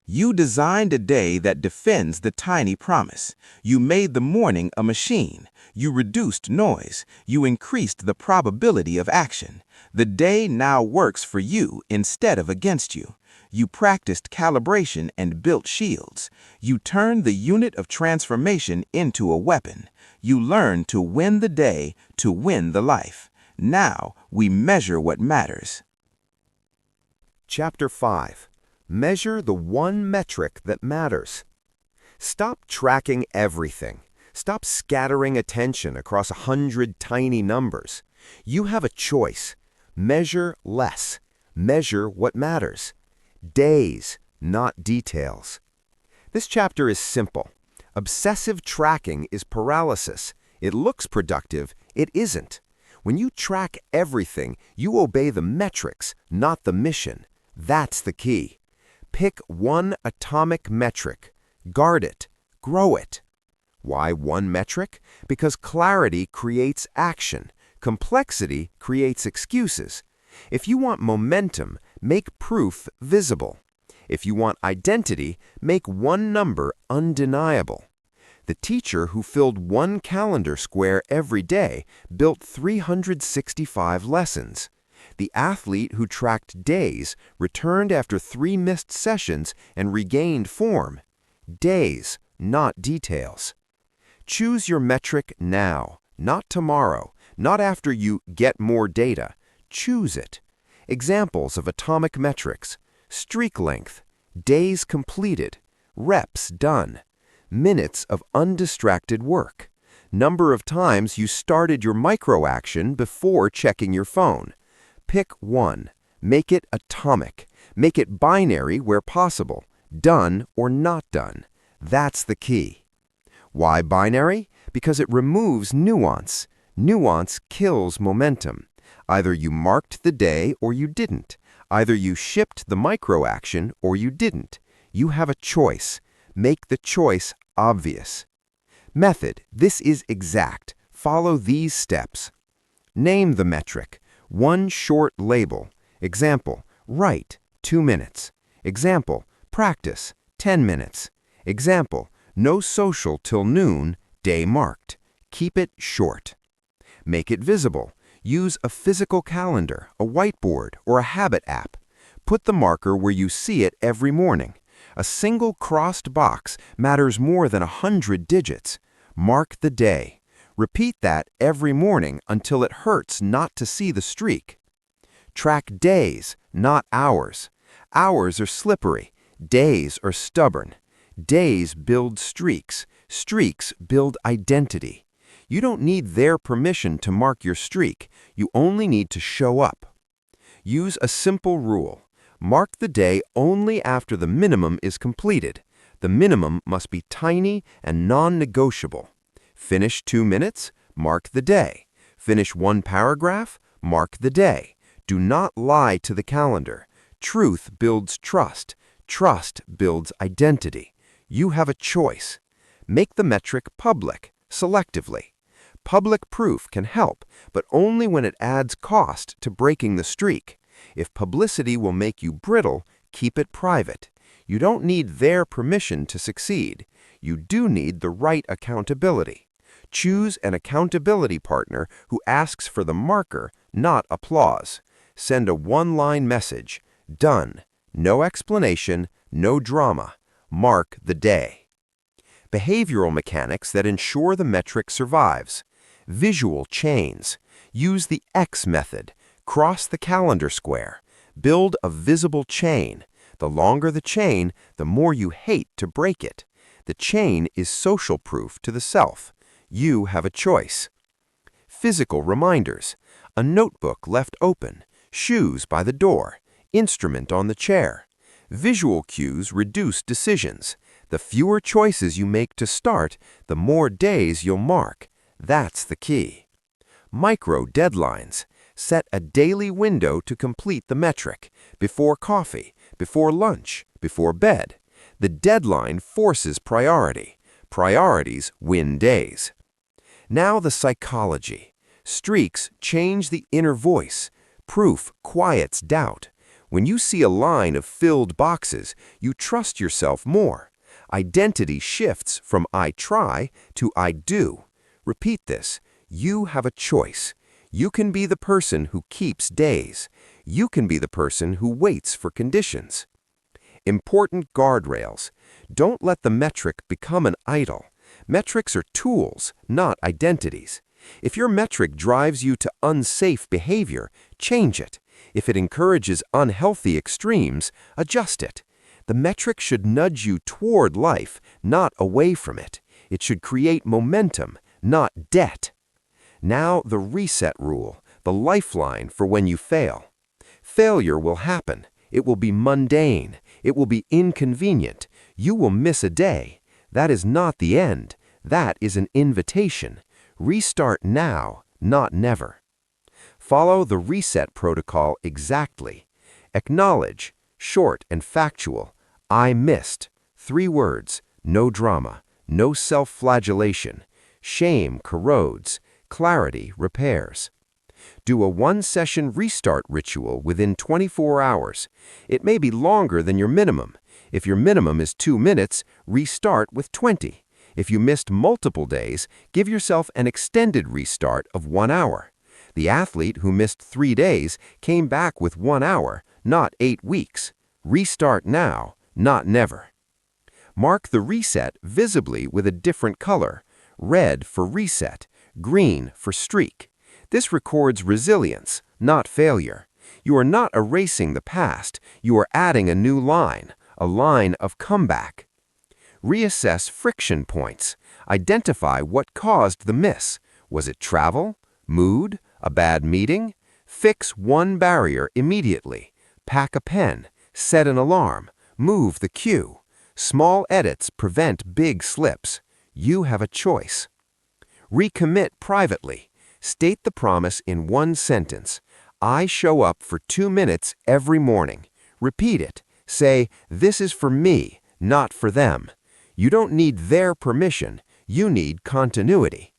You designed a day that defends the tiny promise. You made the morning a machine. You reduced noise. You increased the probability of action. The day now works for you instead of against you. You practiced calibration and built shields. You turned the unit of transformation into a weapon. You learned to win the day, to win the life. Now we measure what matters.
Chapter 5. Measure the one metric that matters. Stop tracking everything. Stop scattering attention across 100 tiny numbers. You have a choice. Measure less. Measure what matters. Days, not details. This chapter is simple. Obsessive tracking is paralysis. It looks productive. It isn't. When you track everything, you obey the metrics, not the mission. That's the key. Pick one atomic metric. Guard it. Grow it. Why one metric? Because clarity creates action. Complexity creates excuses. If you want momentum, make proof visible. If you want identity, make one number undeniable. The teacher who filled one calendar square every day built 365 lessons. The athlete who tracked days returned after 3 missed sessions and regained form. Days, not details. Choose your metric now, not tomorrow, not after you get more data. Choose it. Examples of atomic metrics: streak length, days completed, reps done, minutes of undistracted work, number of times you started your micro-action before checking your phone. Pick one. Make it atomic. Make it binary where possible. Done or not done. That's the key. Why binary? Because it removes nuance. Nuance kills momentum. Either you marked the day or you didn't. Either you shipped the micro-action or you didn't. You have a choice. Make the choice obvious. Method. This is exact. Follow these steps. Name the metric. One short label. Example, write, 2 minutes. Example, practice, 10 minutes. Example, no social till noon, day marked. Keep it short. Make it visible. Use a physical calendar, a whiteboard, or a habit app. Put the marker where you see it every morning. A single crossed box matters more than 100 digits. Mark the day. Repeat that every morning until it hurts not to see the streak. Track days, not hours. Hours are slippery. Days are stubborn. Days build streaks. Streaks build identity. You don't need their permission to mark your streak. You only need to show up. Use a simple rule. Mark the day only after the minimum is completed. The minimum must be tiny and non-negotiable. Finish 2 minutes, mark the day. Finish 1 paragraph, mark the day. Do not lie to the calendar. Truth builds trust. Trust builds identity. You have a choice. Make the metric public, selectively. Public proof can help, but only when it adds cost to breaking the streak. If publicity will make you brittle, keep it private. You don't need their permission to succeed. You do need the right accountability. Choose an accountability partner who asks for the marker, not applause. Send a one-line message. Done. No explanation, no drama. Mark the day. Behavioral mechanics that ensure the metric survives. Visual chains.
Use the X method. Cross the calendar square. Build a visible chain. The longer the chain, the more you hate to break it. The chain is social proof to the self. You have a choice. Physical reminders. A notebook left open. Shoes by the door. Instrument on the chair. Visual cues reduce decisions. The fewer choices you make to start, the more days you'll mark. That's the key. Micro deadlines. Set a daily window to complete the metric. Before coffee, before lunch, before bed. The deadline forces priority. Priorities win days. Now the psychology. Streaks change the inner voice. Proof quiets doubt. When you see a line of filled boxes, you trust yourself more. Identity shifts from I try to I do. Repeat this. You have a choice. You can be the person who keeps days. You can be the person who waits for conditions. Important guardrails. Don't let the metric become an idol. Metrics are tools, not identities. If your metric drives you to unsafe behavior, change it. If it encourages unhealthy extremes, adjust it. The metric should nudge you toward life, not away from it. It should create momentum, not debt. Now the reset rule, the lifeline for when you fail. Failure will happen. It will be mundane. It will be inconvenient. You will miss a day. That is not the end. That is an invitation. Restart now, not never. Follow the reset protocol exactly. Acknowledge, short and factual. I missed. 3 words. No drama. No self-flagellation. Shame corrodes. Clarity repairs. Do a 1-session restart ritual within 24 hours. It may be longer than your minimum. If your minimum is 2 minutes, restart with 20. If you missed multiple days, give yourself an extended restart of 1 hour. The athlete who missed 3 days came back with 1 hour, not 8 weeks. Restart now, not never. Mark the reset visibly with a different color. Red for reset, green for streak. This records resilience, not failure. You are not erasing the past. You are adding a new line, a line of comeback. Reassess friction points. Identify what caused the miss. Was it travel? Mood? A bad meeting? Fix one barrier immediately. Pack a pen. Set an alarm. Move the cue. Small edits prevent big slips. You have a choice. Recommit privately. State the promise in 1 sentence. I show up for 2 minutes every morning. Repeat it. Say, this is for me, not for them. You don't need their permission. You need continuity.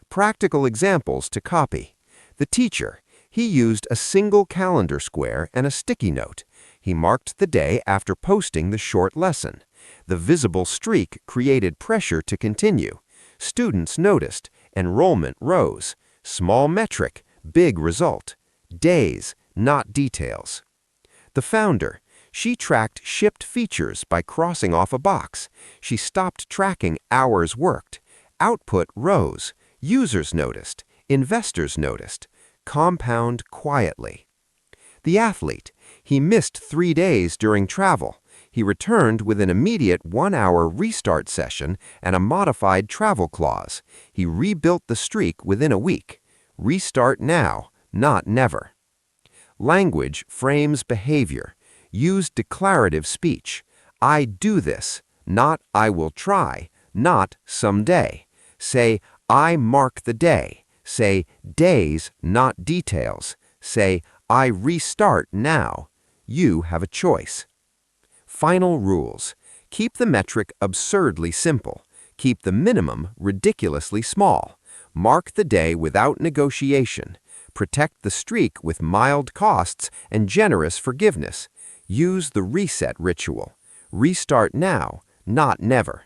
Practical examples to copy. The teacher. He used a single calendar square and a sticky note. He marked the day after posting the short lesson. The visible streak created pressure to continue. Students noticed. Enrollment rose. Small metric, big result. Days, not details. The founder. She tracked shipped features by crossing off a box. She stopped tracking hours worked. Output rose. Users noticed. Investors noticed. Compound quietly. The athlete. He missed 3 days during travel. He returned with an immediate 1-hour restart session and a modified travel clause. He rebuilt the streak within a week. Restart now, not never. Language frames behavior. Use declarative speech. I do this, not I will try, not someday. Say, I mark the day. Say, days, not details. Say, I restart now. You have a choice. Final rules. Keep the metric absurdly simple. Keep the minimum ridiculously small. Mark the day without negotiation. Protect the streak with mild costs and generous forgiveness. Use the reset ritual. Restart now, not never.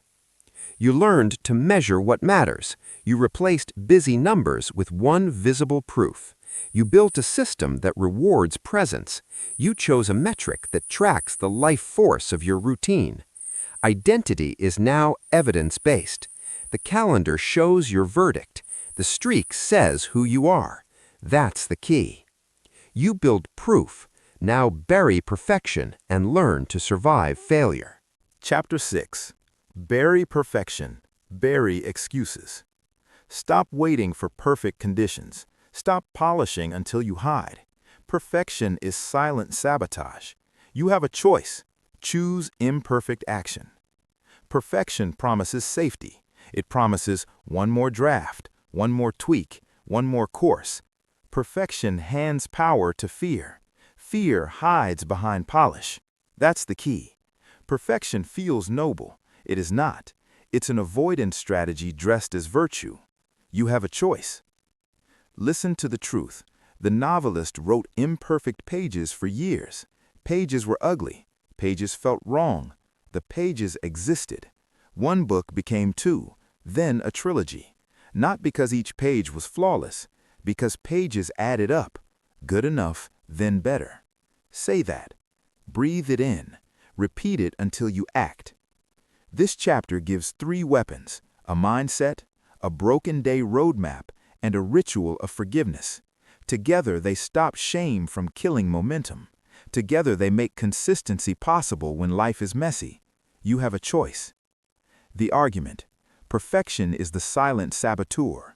You learned to measure what matters. You replaced busy numbers with one visible proof. You built a system that rewards presence. You chose a metric that tracks the life force of your routine. Identity is now evidence-based. The calendar shows your verdict. The streak says who you are. That's the key. You build proof. Now bury perfection and learn to survive failure.
Chapter 6. Bury perfection. Bury excuses. Stop waiting for perfect conditions. Stop polishing until you hide. Perfection is silent sabotage. You have a choice. Choose imperfect action. Perfection promises safety. It promises one more draft, one more tweak, one more course. Perfection hands power to fear. Fear hides behind polish. That's the key. Perfection feels noble. It is not. It's an avoidance strategy dressed as virtue. You have a choice. Listen to the truth. The novelist wrote imperfect pages for years. Pages were ugly. Pages felt wrong. The pages existed. One book became two, then a trilogy. Not because each page was flawless, because pages added up. Good enough, then better. Say that. Breathe it in. Repeat it until you act. This chapter gives 3 weapons: a mindset, a broken day roadmap, and a ritual of forgiveness. Together they stop shame from killing momentum. Together they make consistency possible when life is messy. You have a choice. The argument. Perfection is the silent saboteur.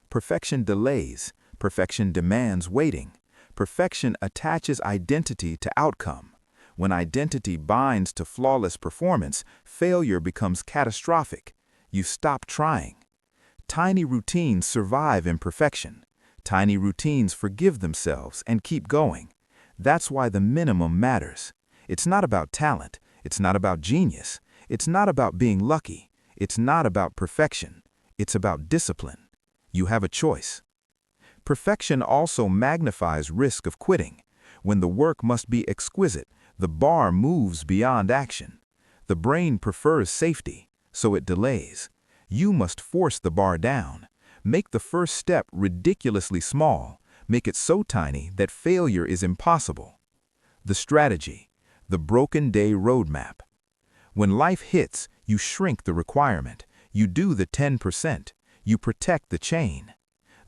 Perfection delays. Perfection demands waiting. Perfection attaches identity to outcome. When identity binds to flawless performance, failure becomes catastrophic. You stop trying. Tiny routines survive imperfection. Tiny routines forgive themselves and keep going. That's why the minimum matters. It's not about talent. It's not about genius. It's not about being lucky. It's not about perfection. It's about discipline. You have a choice. Perfection also magnifies risk of quitting. When the work must be exquisite, the bar moves beyond action. The brain prefers safety, so it delays. You must force the bar down. Make the first step ridiculously small. Make it so tiny that failure is impossible. The strategy, the broken day roadmap. When life hits, you shrink the requirement. You do the 10%. You protect the chain.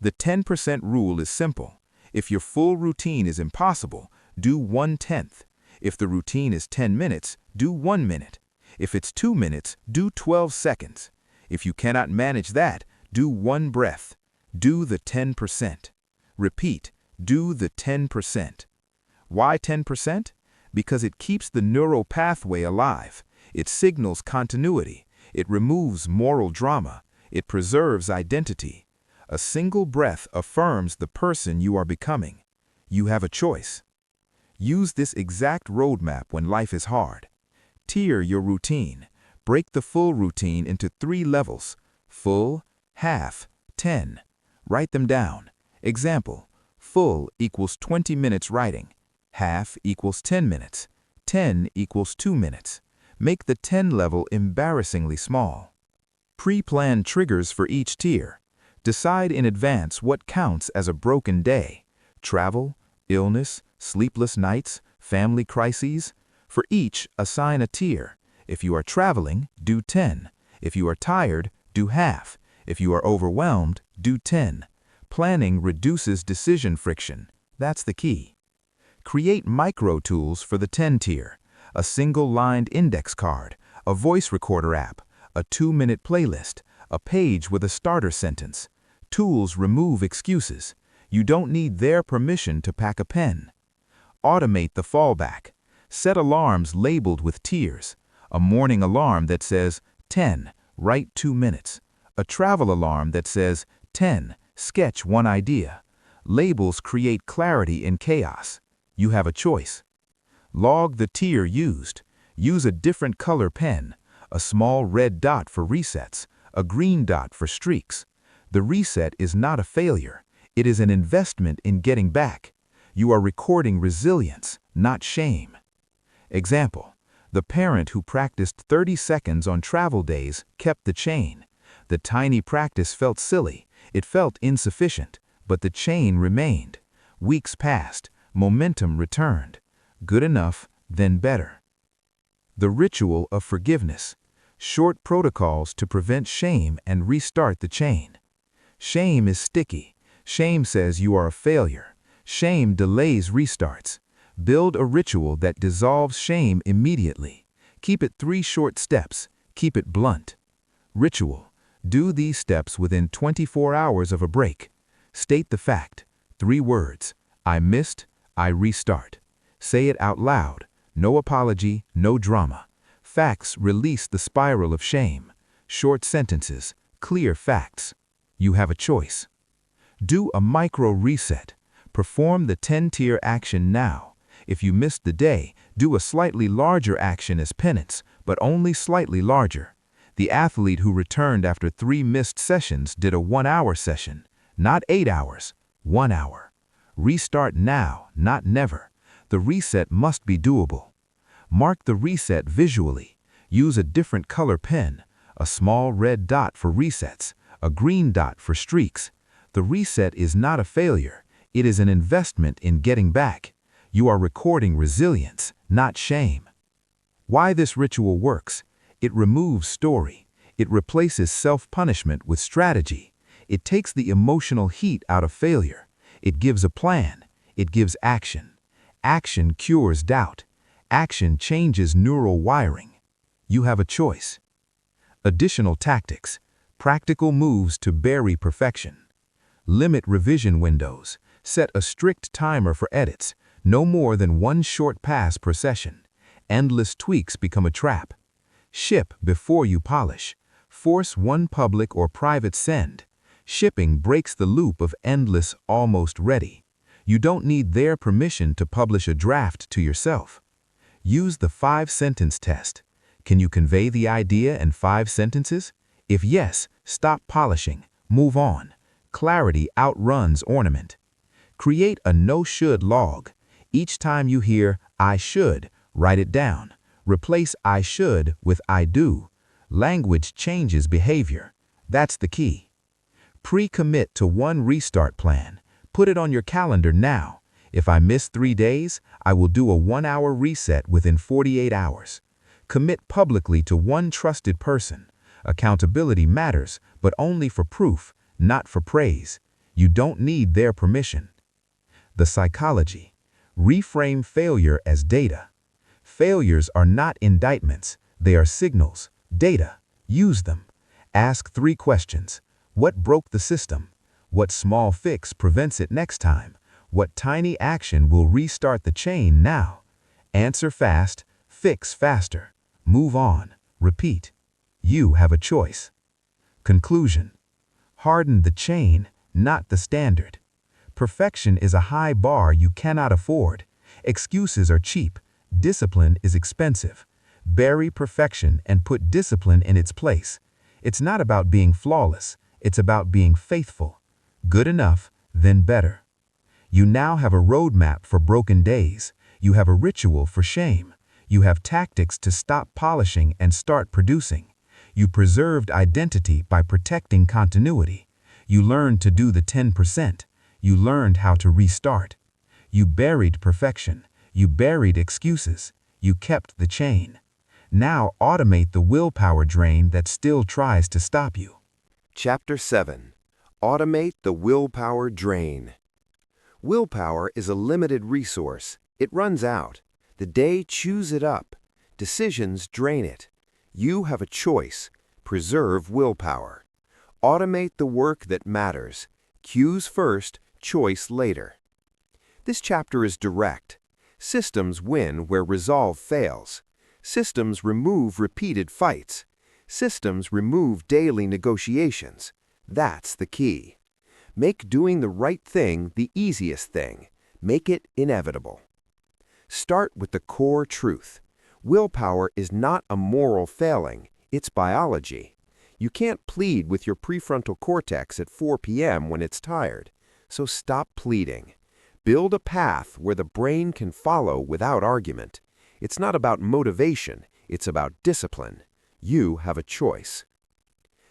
The 10% rule is simple. If your full routine is impossible, do 1/10. If the routine is 10 minutes, do 1 minute. If it's 2 minutes, do 12 seconds. If you cannot manage that, do 1 breath. Do the 10%. Repeat, do the 10%. Why 10%? Because it keeps the neural pathway alive. It signals continuity. It removes moral drama. It preserves identity. A single breath affirms the person you are becoming. You have a choice. Use this exact roadmap when life is hard. Tier your routine. Break the full routine into 3 levels: full, half, 10. Write them down. Example: full equals 20 minutes writing. Half equals 10 minutes. 10 equals 2 minutes. Make the 10 level embarrassingly small. Pre-plan triggers for each tier. Decide in advance what counts as a broken day: travel, illness, sleepless nights, family crises. For each, assign a tier. If you are traveling, do 10. If you are tired, do half. If you are overwhelmed, do 10. Planning reduces decision friction. That's the key. Create micro tools for the 10 tier. A single-lined index card, a voice recorder app, a 2-minute playlist, a page with a starter sentence. Tools remove excuses. You don't need their permission to pack a pen. Automate the fallback. Set alarms labeled with tiers. A morning alarm that says 10, write 2 minutes. A travel alarm that says 10, sketch 1 idea. Labels create clarity in chaos. You have a choice. Log the tier used. Use a different color pen. A small red dot for resets. A green dot for streaks. The reset is not a failure. It is an investment in getting back. You are recording resilience, not shame. Example: the parent who practiced 30 seconds on travel days kept the chain. The tiny practice felt silly. It felt insufficient, but the chain remained. Weeks passed. Momentum returned. Good enough, then better. The ritual of forgiveness. Short protocols to prevent shame and restart the chain. Shame is sticky.
Shame says you are a failure. Shame delays restarts. Build a ritual that dissolves shame immediately. Keep it 3 short steps. Keep it blunt. Ritual. Do these steps within 24 hours of a break. State the fact. 3 words. I missed, I restart. Say it out loud. No apology, no drama. Facts release the spiral of shame. Short sentences, clear facts. You have a choice. Do a micro reset. Perform the 10-tier action now. If you missed the day, do a slightly larger action as penance, but only slightly larger. The athlete who returned after 3 missed sessions did a 1-hour session, not 8 hours, 1 hour. Restart now, not never. The reset must be doable. Mark the reset visually. Use a different color pen, a small red dot for resets, a green dot for streaks. The reset is not a failure. It is an investment in getting back. You are recording resilience, not shame. Why this ritual works? It removes story. It replaces self-punishment with strategy. It takes the emotional heat out of failure. It gives a plan. It gives action. Action cures doubt. Action changes neural wiring. You have a choice. Additional tactics. Practical moves to bury perfection. Limit revision windows. Set a strict timer for edits. No more than 1 short pass per session. Endless tweaks become a trap. Ship before you polish. Force 1 public or private send. Shipping breaks the loop of endless almost ready. You don't need their permission to publish a draft to yourself. Use the 5-sentence test. Can you convey the idea in 5 sentences? If yes, stop polishing. Move on. Clarity outruns ornament. Create a no-should log. Each time you hear, I should, write it down. Replace I should with I do. Language changes behavior. That's the key. Pre-commit to 1 restart plan. Put it on your calendar now. If I miss 3 days, I will do a 1-hour reset within 48 hours. Commit publicly to 1 trusted person. Accountability matters, but only for proof, not for praise. You don't need their permission. The psychology. Reframe failure as data. Failures are not indictments. They are signals. Data. Use them. Ask 3 questions. What broke the system? What small fix prevents it next time? What tiny action will restart the chain now? Answer fast. Fix faster. Move on. Repeat. You have a choice. Conclusion. Harden the chain, not the standard. Perfection is a high bar you cannot afford. Excuses are cheap. Discipline is expensive. Bury perfection and put discipline in its place. It's not about being flawless. It's about being faithful. Good enough, then better. You now have a roadmap for broken days. You have a ritual for shame. You have tactics to stop polishing and start producing. You preserved identity by protecting continuity. You learned to do the 10%. You learned how to restart. You buried perfection. You buried excuses. You kept the chain. Now automate the willpower drain that still tries to stop you.
Chapter 7. Automate the willpower drain. Willpower is a limited resource. It runs out. The day chews it up. Decisions drain it. You have a choice. Preserve willpower. Automate the work that matters. Cues first, choice later. This chapter is direct. Systems win where resolve fails. Systems remove repeated fights. Systems remove daily negotiations. That's the key. Make doing the right thing the easiest thing. Make it inevitable. Start with the core truth. Willpower is not a moral failing, it's biology. You can't plead with your prefrontal cortex at 4 p.m. when it's tired, so stop pleading. Build a path where the brain can follow without argument. It's not about motivation, it's about discipline. You have a choice.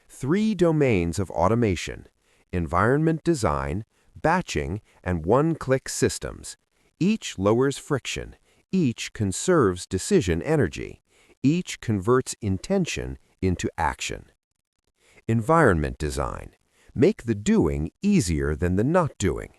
3 domains of automation: environment design, batching, and one-click systems. Each lowers friction. Each conserves decision energy. Each converts intention into action. Environment design. Make the doing easier than the not doing.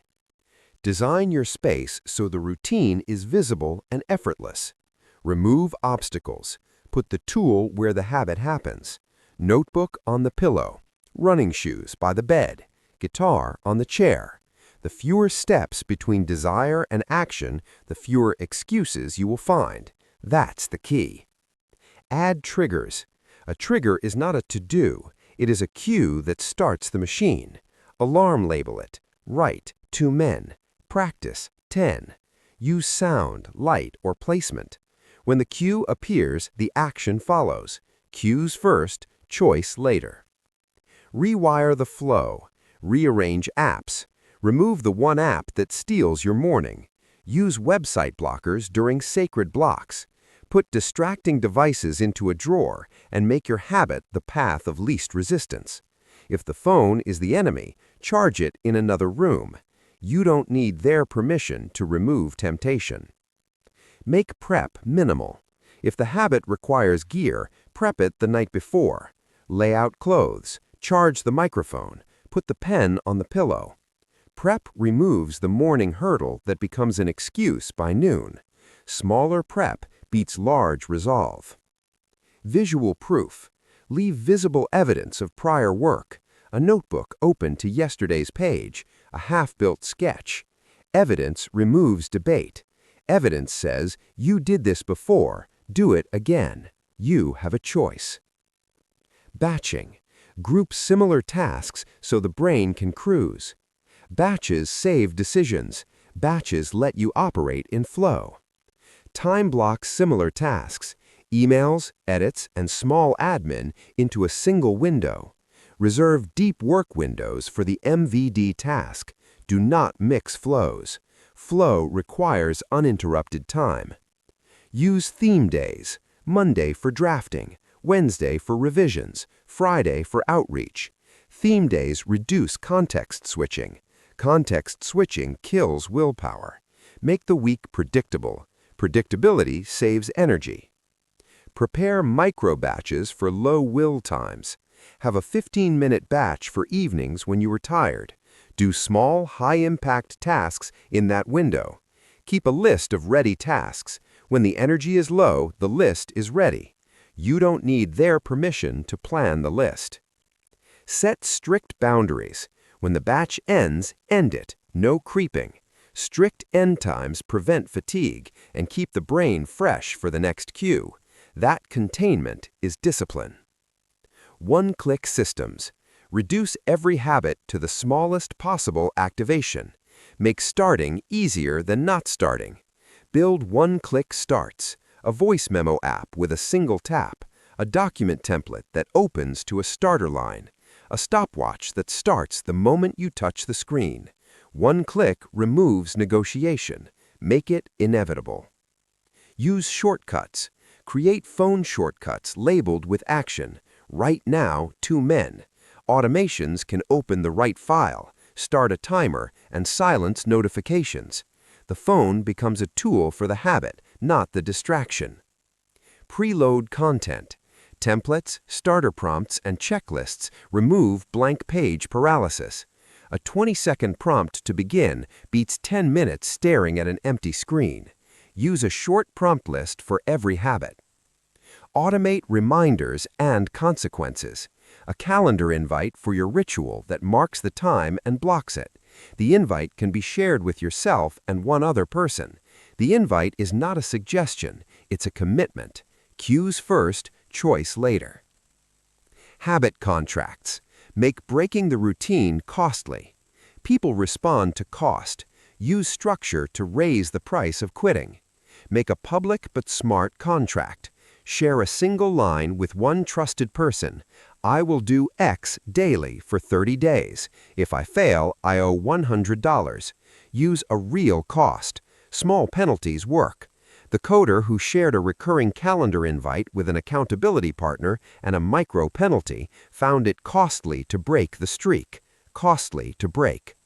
Design your space so the routine is visible and effortless. Remove obstacles. Put the tool where the habit happens. Notebook on the pillow. Running shoes by the bed. Guitar on the chair. The fewer steps between desire and action, the fewer excuses you will find. That's the key. Add triggers. A trigger is not a to-do. It is a cue that starts the machine. Alarm label it. Write, 2 men. Practice, 10. Use sound, light, or placement. When the cue appears, the action follows. Cues first, choice later. Rewire the flow. Rearrange apps. Remove the one app that steals your morning. Use website blockers during sacred blocks. Put distracting devices into a drawer and make your habit the path of least resistance. If the phone is the enemy, charge it in another room. You don't need their permission to remove temptation. Make prep minimal. If the habit requires gear, prep it the night before. Lay out clothes, charge the microphone, put the pen on the pillow. Prep removes the morning hurdle that becomes an excuse by noon. Smaller prep beats large resolve. Visual proof. Leave visible evidence of prior work. A notebook open to yesterday's page. A half-built sketch. Evidence removes debate. Evidence says, you did this before, do it again. You have a choice. Batching. Group similar tasks so the brain can cruise. Batches save decisions. Batches let you operate in flow. Time block similar tasks, emails, edits, and small admin into a single window. Reserve deep work windows for the MVD task. Do not mix flows. Flow requires uninterrupted time. Use theme days. Monday for drafting, Wednesday for revisions, Friday for outreach. Theme days reduce context switching. Context switching kills willpower. Make the week predictable. Predictability saves energy. Prepare micro batches for low will times. Have a 15-minute batch for evenings when you are tired. Do small, high-impact tasks in that window. Keep a list of ready tasks. When the energy is low, the list is ready. You don't need their permission to plan the list. Set strict boundaries. When the batch ends, end it. No creeping. Strict end times prevent fatigue and keep the brain fresh for the next cue. That containment is discipline. One-click systems. Reduce every habit to the smallest possible activation. Make starting easier than not starting. Build one-click starts, a voice memo app with a single tap, a document template that opens to a starter line, a stopwatch that starts the moment you touch the screen. One click removes negotiation. Make it inevitable. Use shortcuts. Create phone shortcuts labeled with action. Right now, 2 men. Automations can open the right file, start a timer, and silence notifications. The phone becomes a tool for the habit, not the distraction. Preload content. Templates, starter prompts, and checklists remove blank page paralysis. A 20-second prompt to begin beats 10 minutes staring at an empty screen. Use a short prompt list for every habit. Automate reminders and consequences. A calendar invite for your ritual that marks the time and blocks it. The invite can be shared with yourself and one other person. The invite is not a suggestion, it's a commitment. Cues first, choice later. Habit contracts. Make breaking the routine costly. People respond to cost. Use structure to raise the price of quitting. Make a public but smart contract. Share a single line with one trusted person. I will do X daily for 30 days. If I fail, I owe $100. Use a real cost. Small penalties work. The coder who shared a recurring calendar invite with an accountability partner and a micro penalty found it costly to break the streak. Costly to break.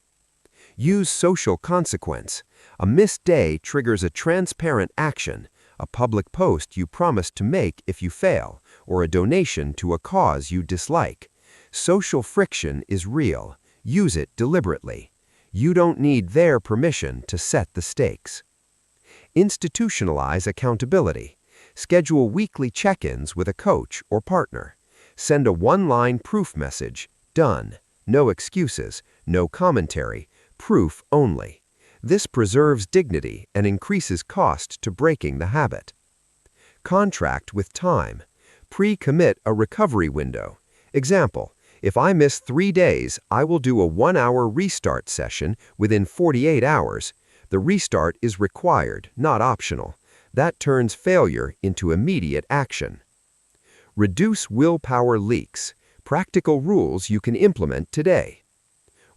Use social consequence. A missed day triggers a transparent action, a public post you promise to make if you fail, or a donation to a cause you dislike. Social friction is real. Use it deliberately. You don't need their permission to set the stakes. Institutionalize accountability. Schedule weekly check-ins with a coach or partner. Send a one-line proof message, done. No excuses, no commentary, proof only. This preserves dignity and increases cost to breaking the habit. Contract with time. Pre-commit a recovery window. Example, if I miss 3 days, I will do a 1-hour restart session within 48 hours. The restart is required, not optional. That turns failure into immediate action. Reduce willpower leaks. Practical rules you can implement today.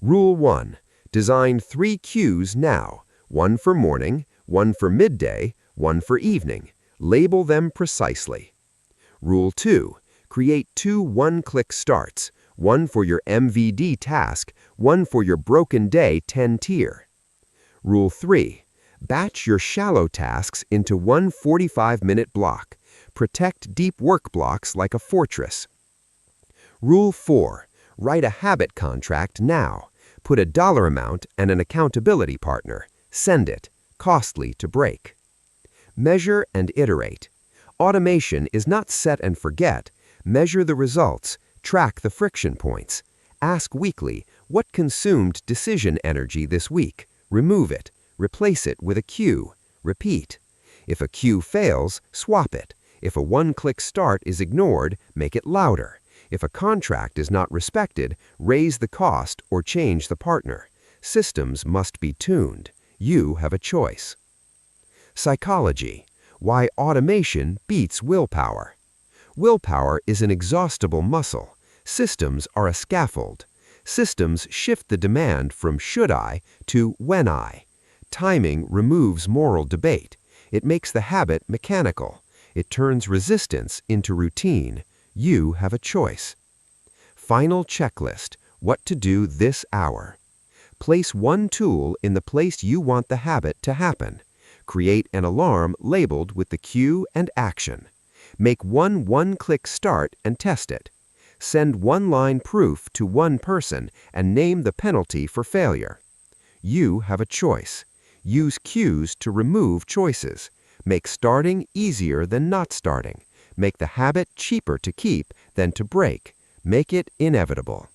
Rule 1. Design 3 cues now. 1 for morning, 1 for midday, 1 for evening. Label them precisely. Rule 2. Create 2 one-click starts. 1 for your MVD task, 1 for your broken day 10 tier. Rule 3. Batch your shallow tasks into one 45-minute block. Protect deep work blocks like a fortress. Rule 4. Write a habit contract now. Put a dollar amount and an accountability partner. Send it. Costly to break. Measure and iterate. Automation is not set and forget. Measure the results. Track the friction points. Ask weekly, what consumed decision energy this week? Remove it. Replace it with a cue. Repeat. If a cue fails, swap it. If a one-click start is ignored, make it louder. If a contract is not respected, raise the cost or change the partner. Systems must be tuned. You have a choice. Psychology. Why automation beats willpower. Willpower is an exhaustible muscle. Systems are a scaffold. Systems shift the demand from should I to when I. Timing removes moral debate. It makes the habit mechanical. It turns resistance into routine. You have a choice. Final checklist. What to do this hour. Place one tool in the place you want the habit to happen. Create an alarm labeled with the cue and action. Make one-click start and test it. Send one-line proof to one person and name the penalty for failure. You have a choice. Use cues to remove choices. Make starting easier than not starting. Make the habit cheaper to keep than to break. Make it inevitable.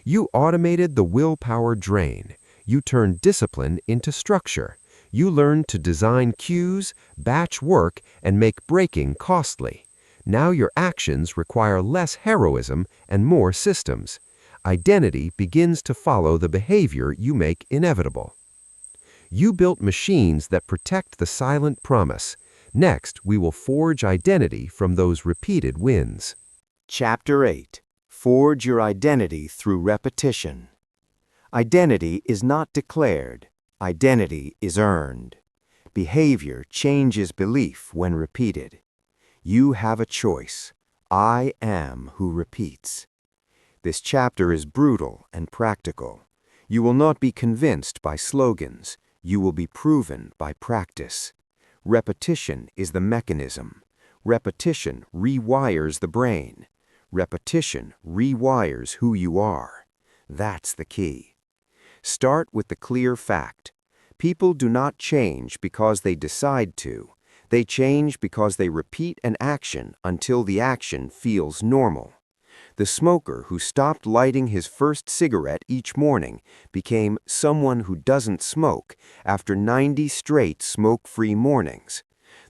You automated the willpower drain. You turned discipline into structure. You learned to design cues, batch work, and make breaking costly. Now your actions require less heroism and more systems. Identity begins to follow the behavior you make inevitable. You built machines that protect the silent promise. Next, we will forge identity from those repeated wins.
Chapter 8. Forge your identity through repetition. Identity is not declared. Identity is earned. Behavior changes belief when repeated. You have a choice. I am who repeats. This chapter is brutal and practical. You will not be convinced by slogans. You will be proven by practice. Repetition is the mechanism. Repetition rewires the brain. Repetition rewires who you are. That's the key. Start with the clear fact. People do not change because they decide to. They change because they repeat an action until the action feels normal. The smoker who stopped lighting his first cigarette each morning became someone who doesn't smoke after 90 straight smoke-free mornings.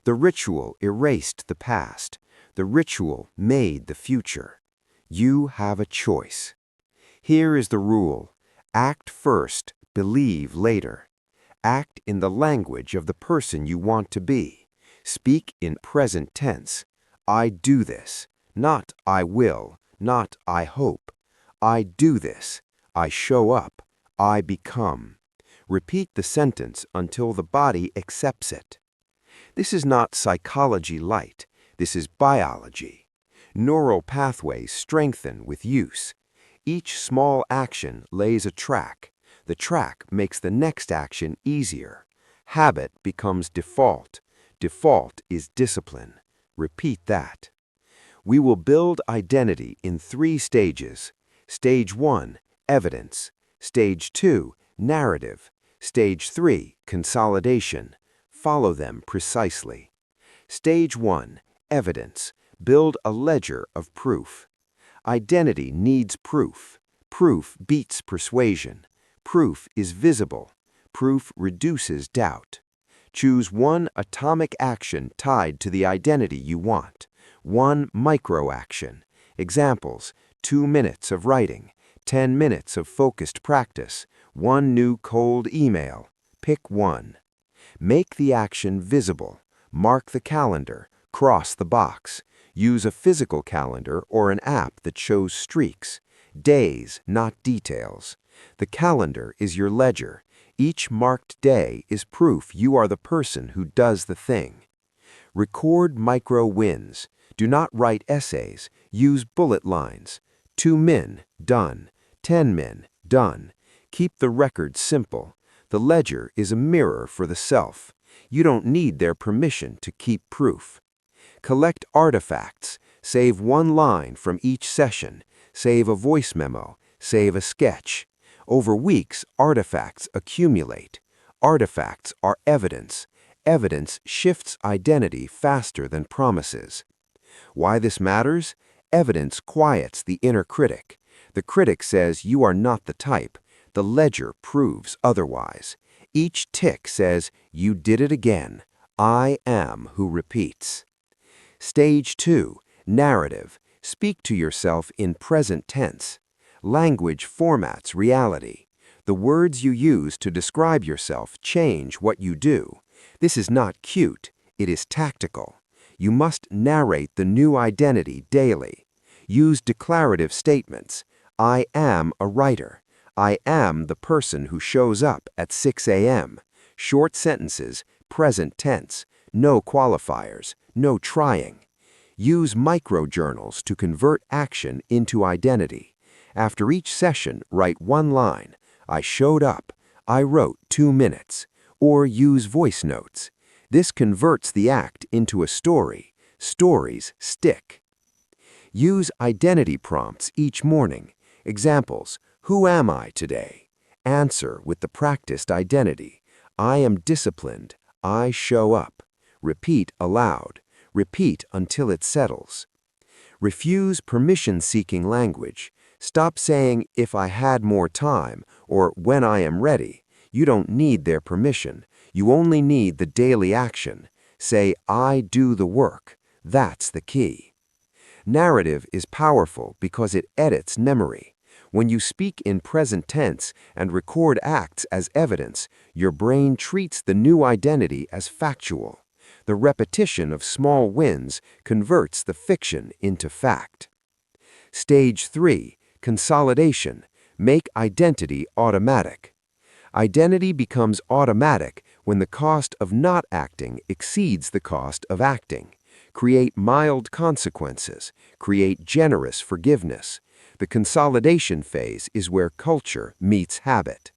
The ritual erased the past. The ritual made the future. You have a choice. Here is the rule. Act first, believe later. Act in the language of the person you want to be. Speak in present tense. I do this. Not I will. Not I hope. I do this. I show up. I become. Repeat the sentence until the body accepts it. This is not psychology light. This is biology. Neural pathways strengthen with use. Each small action lays a track. The track makes the next action easier. Habit becomes default. Default is discipline. Repeat that. We will build identity in 3 stages. Stage 1,
evidence. Stage 2, narrative. Stage 3, consolidation. Follow them precisely. Stage 1, evidence. Build a ledger of proof. Identity needs proof. Proof beats persuasion. Proof is visible. Proof reduces doubt. Choose one atomic action tied to the identity you want. One micro-action. Examples: 2 minutes of writing, 10 minutes of focused practice, 1 new cold email. Pick one. Make the action visible. Mark the calendar. Cross the box. Use a physical calendar or an app that shows streaks. Days, not details. The calendar is your ledger. Each marked day is proof you are the person who does the thing. Record micro wins. Do not write essays. Use bullet lines. 2 min, done. 10 min, done. Keep the record simple. The ledger is a mirror for the self. You don't need their permission to keep proof. Collect artifacts. Save one line from each session. Save a voice memo. Save a sketch. Over weeks, artifacts accumulate. Artifacts are evidence. Evidence shifts identity faster than promises. Why this matters? Evidence quiets the inner critic. The critic says you are not the type. The ledger proves otherwise. Each tick says, you did it again. I am who repeats. Stage 2, narrative. Speak to yourself in present tense. Language formats reality. The words you use to describe yourself change what you do. This is not cute, it is tactical. You must narrate the new identity daily. Use declarative statements. I am a writer. I am the person who shows up at 6 a.m. Short sentences, present tense, no qualifiers, no trying. Use microjournals to convert action into identity. After each session, write one line. I showed up. I wrote 2 minutes. Or use voice notes. This converts the act into a story. Stories stick. Use identity prompts each morning. Examples: who am I today? Answer with the practiced identity. I am disciplined. I show up. Repeat aloud. Repeat until it settles. Refuse permission-seeking language. Stop saying, if I had more time, or when I am ready. You don't need their permission. You only need the daily action. Say, I do the work. That's the key. Narrative is powerful because it edits memory. When you speak in present tense and record acts as evidence, your brain treats the new identity as factual. The repetition of small wins converts the fiction into fact. Stage 3, consolidation. Make identity automatic. Identity becomes automatic when the cost of not acting exceeds the cost of acting. Create mild consequences. Create generous forgiveness. The consolidation phase is where culture meets habit.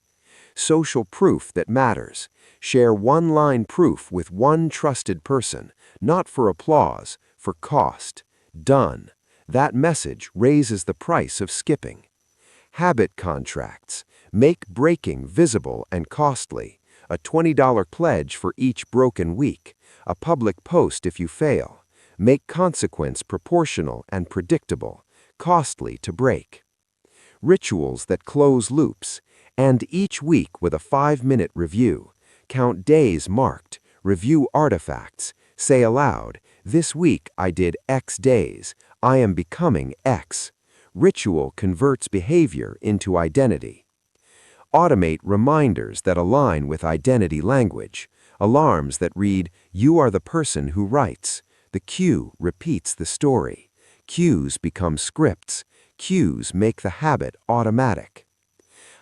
Social proof that matters. Share one-line proof with one trusted person, not for applause, for cost. Done. That message raises the price of skipping. Habit contracts. Make breaking visible and costly. A $20 pledge for each broken week. A public post if you fail. Make consequence proportional and predictable. Costly to break. Rituals that close loops. End each week with a 5-minute review. Count days marked. Review artifacts. Say aloud, this week I did X days. I am becoming X. Ritual converts behavior into identity. Automate reminders that align with identity language. Alarms that read, you are the person who writes. The cue repeats the story. Cues become scripts. Cues make the habit automatic.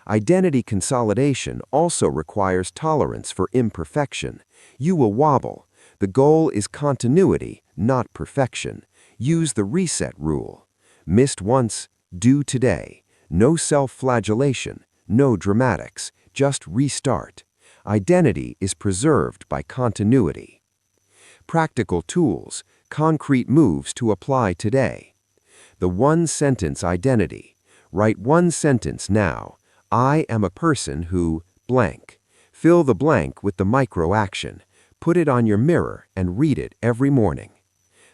Identity consolidation also requires tolerance for imperfection. You will wobble. The goal is continuity, not perfection. Use the reset rule. Missed once, do today. No self-flagellation, no dramatics, just restart. Identity is preserved by continuity. Practical tools, concrete moves to apply today. The one-sentence identity. Write one sentence now. I am a person who blank. Fill the blank with the micro-action. Put it on your mirror and read it every morning.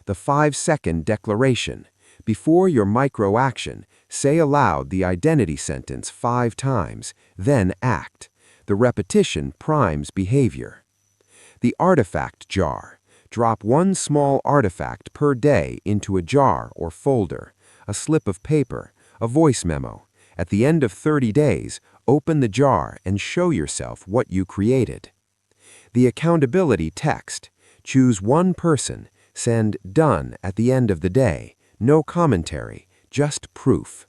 The 5-second declaration. Before your micro-action, say aloud the identity sentence 5 times, then act. The repetition primes behavior. The artifact jar. Drop one small artifact per day into a jar or folder, a slip of paper, a voice memo. At the end of 30 days, open the jar and show yourself what you created. The accountability text. Choose one person. Send done at the end of the day. No commentary, just proof.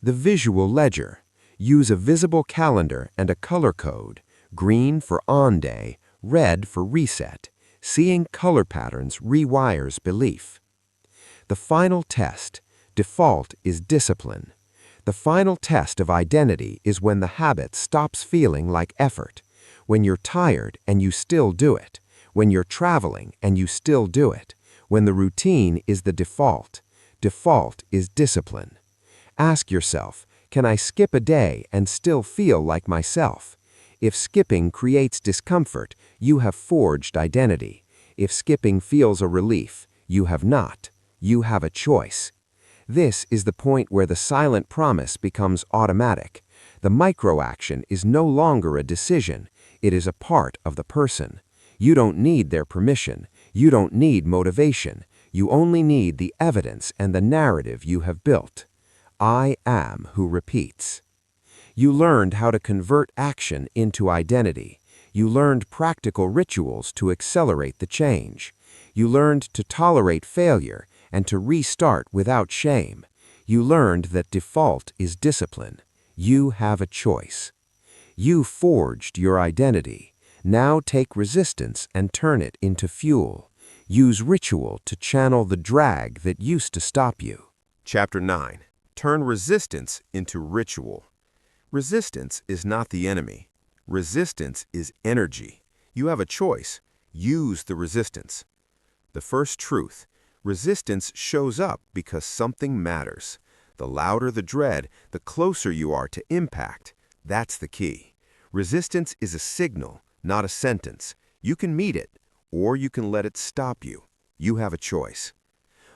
The visual ledger. Use a visible calendar and a color code. Green for on day, red for reset. Seeing color patterns rewires belief. The final test. Default is discipline. The final test of identity is when the habit stops feeling like effort. When you're tired and you still do it. When you're traveling and you still do it. When the routine is the default. Default is discipline. Ask yourself, can I skip a day and still feel like myself? If skipping creates discomfort, you have forged identity. If skipping feels a relief, you have not. You have a choice. This is the point where the silent promise becomes automatic. The micro-action is no longer a decision. It is a part of the person. You don't need their permission. You don't need motivation. You only need the evidence and the narrative you have built. I am who repeats. You learned how to convert action into identity. You learned practical rituals to accelerate the change. You learned to tolerate failure and to restart without shame. You learned that default is discipline. You have a choice. You forged your identity. Now take resistance and turn it into fuel. Use ritual to channel the drag that used to stop you.
Chapter 9. Turn resistance into ritual. Resistance is not the enemy. Resistance is energy. You have a choice. Use the resistance. The first truth. Resistance shows up because something matters. The louder the dread, the closer you are to impact. That's the key. Resistance is a signal, not a sentence. You can meet it, or you can let it stop you. You have a choice.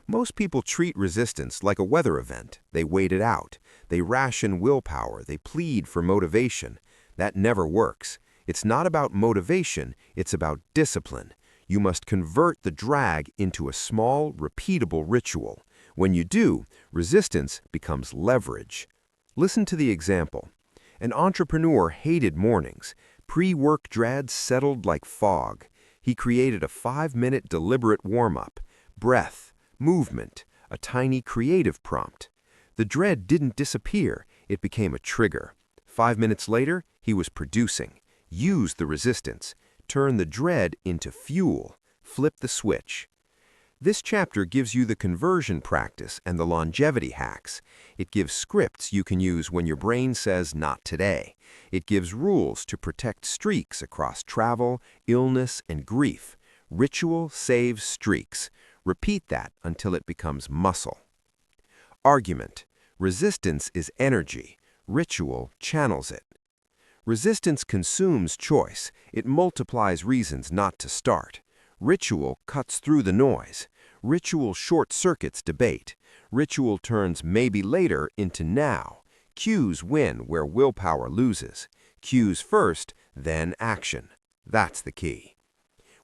Most people treat resistance like a weather event. They wait it out. They ration willpower. They plead for motivation. That never works. It's not about motivation. It's about discipline. You must convert the drag into a small, repeatable ritual. When you do, resistance becomes leverage. Listen to the example. An entrepreneur hated mornings. Pre-work dread settled like fog. He created a 5-minute deliberate warm-up. Breath. Movement, a tiny creative prompt. The dread didn't disappear, it became a trigger. 5 minutes later, he was producing. Use the resistance. Turn the dread into fuel. Flip the switch. This chapter gives you the conversion practice and the longevity hacks. It gives scripts you can use when your brain says not today. It gives rules to protect streaks across travel, illness, and grief. Ritual saves streaks. Repeat that until it becomes muscle. Argument. Resistance is energy. Ritual channels it. Resistance consumes choice. It multiplies reasons not to start. Ritual cuts through the noise. Ritual short-circuits debate. Ritual turns maybe later into now. Cues win where willpower loses. Cues first, then action. That's the key.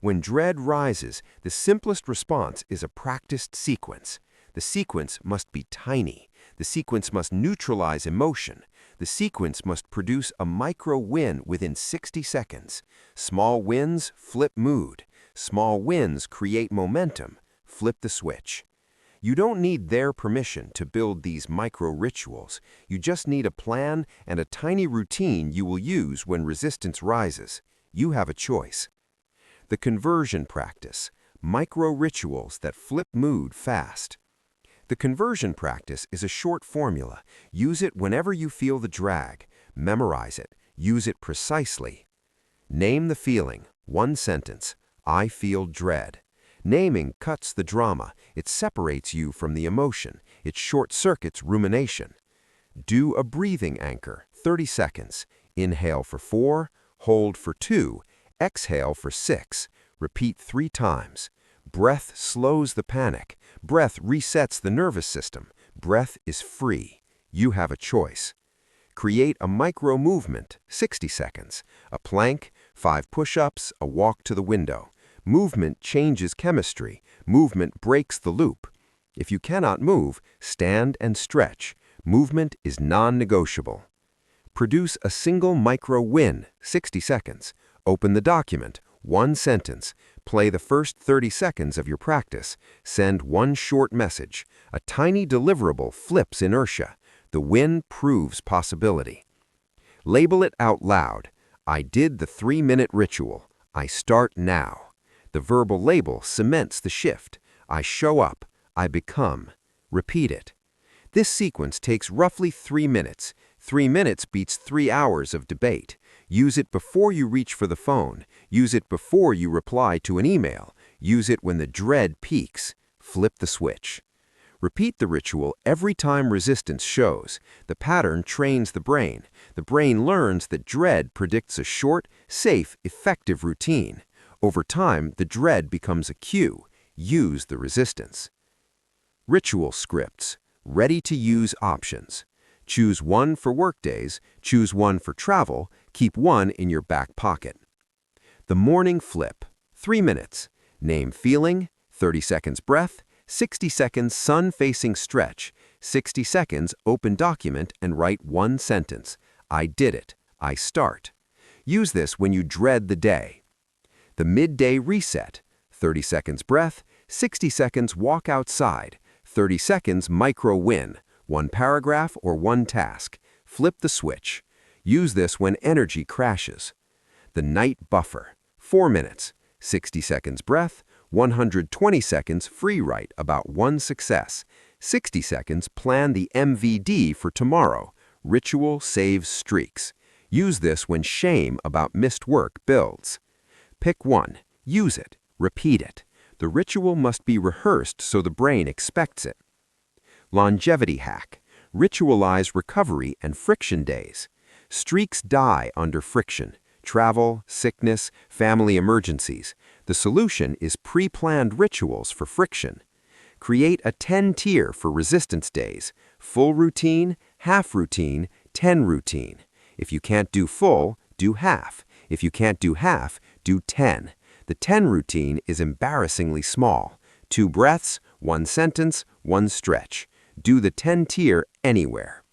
When dread rises, the simplest response is a practiced sequence. The sequence must be tiny. The sequence must neutralize emotion. The sequence must produce a micro-win within 60 seconds. Small wins flip mood. Small wins create momentum. Flip the switch. You don't need their permission to build these micro-rituals. You just need a plan and a tiny routine you will use when resistance rises. You have a choice. The conversion practice, micro-rituals that flip mood fast. The conversion practice is a short formula. Use it whenever you feel the drag. Memorize it. Use it precisely. Name the feeling. One sentence. I feel dread. Naming cuts the drama. It separates you from the emotion. It short-circuits rumination.
Do a breathing anchor, 30 seconds. Inhale for 4, hold for 2, exhale for 6. Repeat 3 times. Breath slows the panic. Breath resets the nervous system. Breath is free. You have a choice. Create a micro movement, 60 seconds. A plank, 5 push-ups, a walk to the window. Movement changes chemistry. Movement breaks the loop. If you cannot move, stand and stretch. Movement is non-negotiable. Produce a single micro win, 60 seconds. Open the document, 1 sentence. Play the first 30 seconds of your practice. Send 1 short message. A tiny deliverable flips inertia. The win proves possibility. Label it out loud. I did the 3-minute ritual. I start now. The verbal label cements the shift. I show up. I become. Repeat it. This sequence takes roughly 3 minutes. 3 minutes beats 3 hours of debate. Use it before you reach for the phone. Use it before you reply to an email. Use it when the dread peaks. Flip the switch. Repeat the ritual every time resistance shows. The pattern trains the brain. The brain learns that dread predicts a short, safe, effective routine. Over time, the dread becomes a cue. Use the resistance. Ritual scripts. Ready-to-use options. Choose one for workdays, choose one for travel, keep one in your back pocket. The morning flip. 3 minutes. Name feeling, 30 seconds breath, 60 seconds sun-facing stretch, 60 seconds open document and write 1 sentence. I did it. I start. Use this when you dread the day. The midday reset. 30 seconds breath, 60 seconds walk outside, 30 seconds micro win, 1 paragraph or 1 task. Flip the switch. Use this when energy crashes. The night buffer. 4 minutes, 60 seconds breath, 120 seconds free write about 1 success, 60 seconds plan the MVD for tomorrow. Ritual saves streaks. Use this when shame about missed work builds. Pick one. Use it. Repeat it. The ritual must be rehearsed so the brain expects it. Longevity hack. Ritualize recovery and friction days. Streaks die under friction. Travel, sickness, family emergencies. The solution is pre-planned rituals for friction. Create a 10-tier for resistance days. Full routine, half routine, 10 routine. If you can't do full, do half. If you can't do half, do 10. The 10 routine is embarrassingly small. 2 breaths, 1 sentence, 1 stretch. Do the 10-tier anywhere.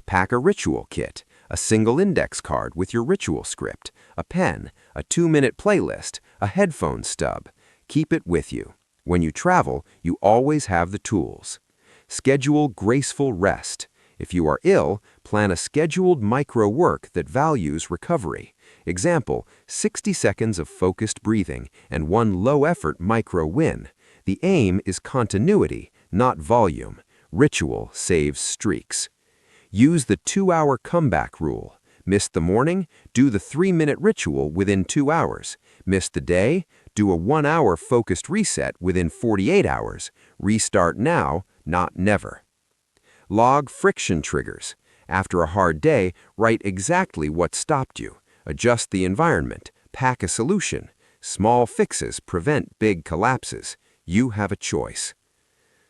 Pack a ritual kit, a single index card with your ritual script, a pen, a 2-minute playlist, a headphone stub. Keep it with you. When you travel, you always have the tools. Schedule graceful rest. If you are ill, plan a scheduled micro work that values recovery. Example, 60 seconds of focused breathing and 1 low-effort micro win. The aim is continuity, not volume. Ritual saves streaks. Use the 2-hour comeback rule. Missed the morning? Do the 3-minute ritual within 2 hours. Missed the day? Do a 1-hour focused reset within 48 hours. Restart now, not never. Log friction triggers. After a hard day, write exactly what stopped you. Adjust the environment. Pack a solution. Small fixes prevent big collapses. You have a choice.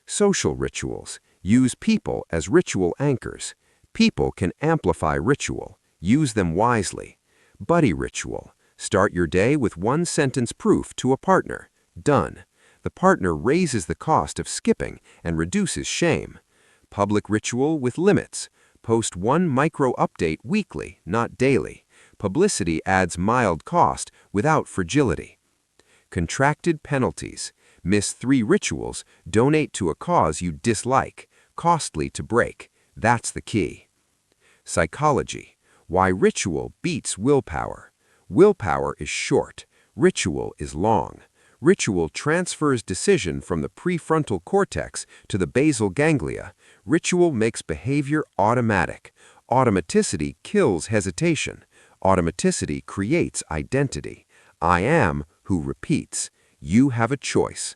Social rituals. Use people as ritual anchors. People can amplify ritual. Use them wisely. Buddy ritual. Start your day with 1-sentence proof to a partner. Done. The partner raises the cost of skipping and reduces shame. Public ritual with limits. Post 1 micro update weekly, not daily. Publicity adds mild cost without fragility. Contracted penalties. Miss 3 rituals, donate to a cause you dislike. Costly to break. That's the key. Psychology. Why ritual beats willpower. Willpower is short. Ritual is long. Ritual transfers decision from the prefrontal cortex to the basal ganglia. Ritual makes behavior automatic. Automaticity kills hesitation. Automaticity creates identity. I am who repeats. You have a choice.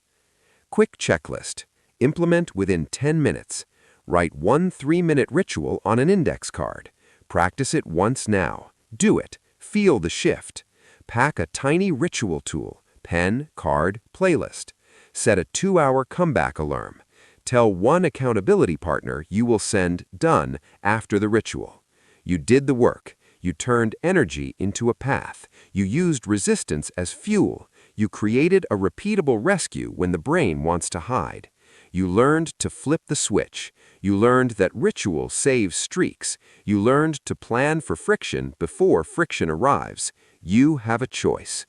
Quick checklist. Implement within 10 minutes. Write one 3-minute ritual on an index card. Practice it once now. Do it. Feel the shift. Pack a tiny ritual tool, pen, card, playlist. Set a 2-hour comeback alarm. Tell one accountability partner you will send done after the ritual. You did the work. You turned energy into a path. You used resistance as fuel. You created a repeatable rescue when the brain wants to hide. You learned to flip the switch. You learned that ritual saves streaks. You learned to plan for friction before friction arrives. You have a choice.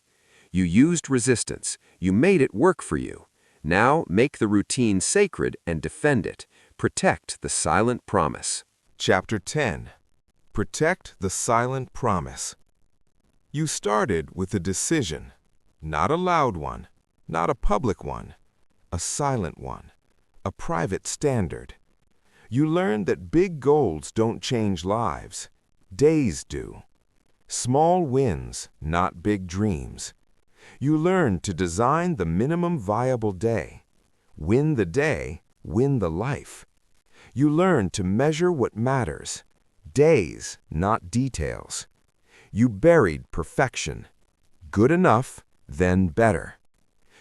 You used resistance. You made it work for you. Now make the routine sacred and defend it. Protect the silent promise.
Chapter 10. Protect the silent promise. You started with a decision, not a loud one, not a public one, a silent one, a private standard. You learned that big goals don't change lives. Days do. Small wins, not big dreams. You learned to design the minimum viable day. Win the day, win the life. You learned to measure what matters. Days, not details. You buried perfection. Good enough, then better.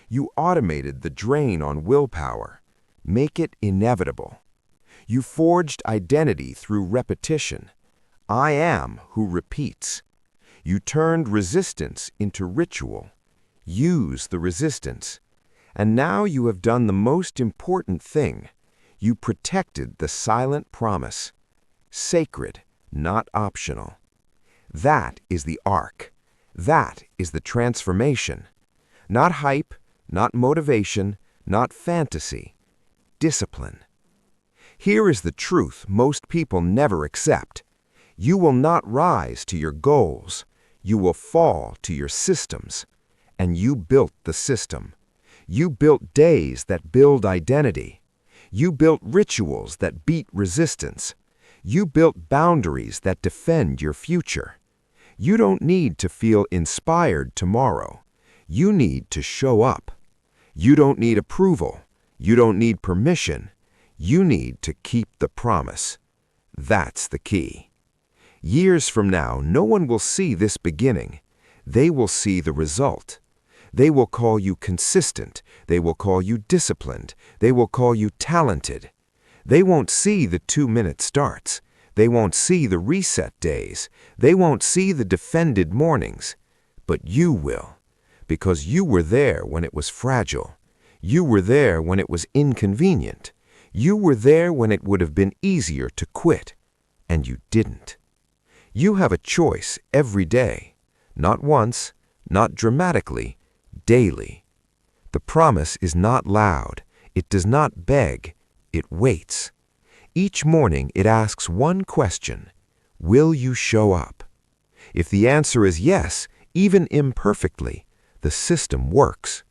You automated the drain on willpower. Make it inevitable. You forged identity through repetition. I am who repeats. You turned resistance into ritual. Use the resistance. And now you have done the most important thing. You protected the silent promise. Sacred, not optional. That is the arc. That is the transformation. Not hype, not motivation, not fantasy. Discipline. Here is the truth most people never accept. You will not rise to your goals. You will fall to your systems. And you built the system. You built days that build identity. You built rituals that beat resistance. You built boundaries that defend your future. You don't need to feel inspired tomorrow. You need to show up. You don't need approval. You don't need permission. You need to keep the promise. That's the key. Years from now, no one will see this beginning. They will see the result. They will call you consistent. They will call you disciplined. They will call you talented. They won't see the 2-minute starts. They won't see the reset days. They won't see the defended mornings. But you will, because you were there when it was fragile. You were there when it was inconvenient. You were there when it would have been easier to quit. And you didn't. You have a choice every day. Not once, not dramatically, daily. The promise is not loud. It does not beg. It waits. Each morning it asks one question. Will you show up? If the answer is yes, even imperfectly, the system works.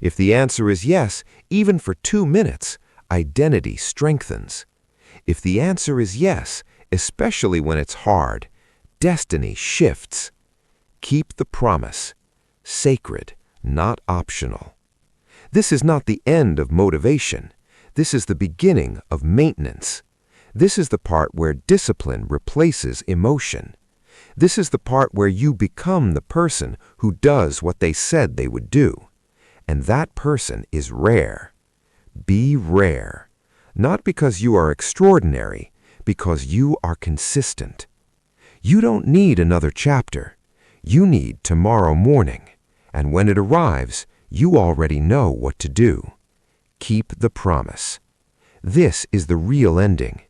If the answer is yes, even for 2 minutes, identity strengthens. If the answer is yes, especially when it's hard, destiny shifts. Keep the promise. Sacred, not optional. This is not the end of motivation. This is the beginning of maintenance. This is the part where discipline replaces emotion. This is the part where you become the person who does what they said they would do. And that person is rare. Be rare. Not because you are extraordinary, because you are consistent. You don't need another chapter. You need tomorrow morning. And when it arrives, you already know what to do. Keep the promise. This is the real ending.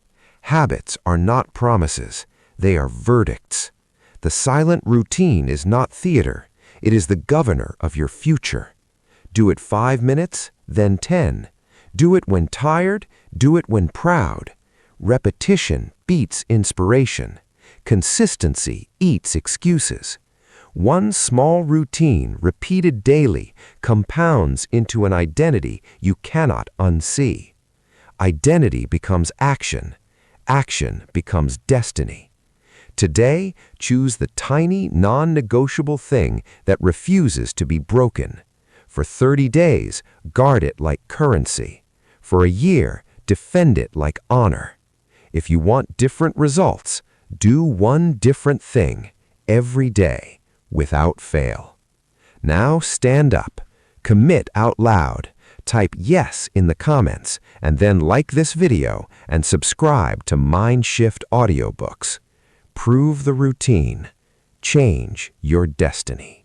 Habits are not promises. They are verdicts. The silent routine is not theater. It is the governor of your future. Do it 5 minutes, then 10. Do it when tired. Do it when proud. Repetition beats inspiration. Consistency eats excuses. One small routine repeated daily compounds into an identity you cannot unsee. Identity becomes action. Action becomes destiny. Today, choose the tiny, non-negotiable thing that refuses to be broken. For 30 days, guard it like currency. For a year, defend it like honor.
If you want different results, do one different thing every day without fail. Now stand up, commit out loud, type yes in the comments, and then like this video and subscribe to Mindshift Audiobooks. Prove the routine. Change your destiny.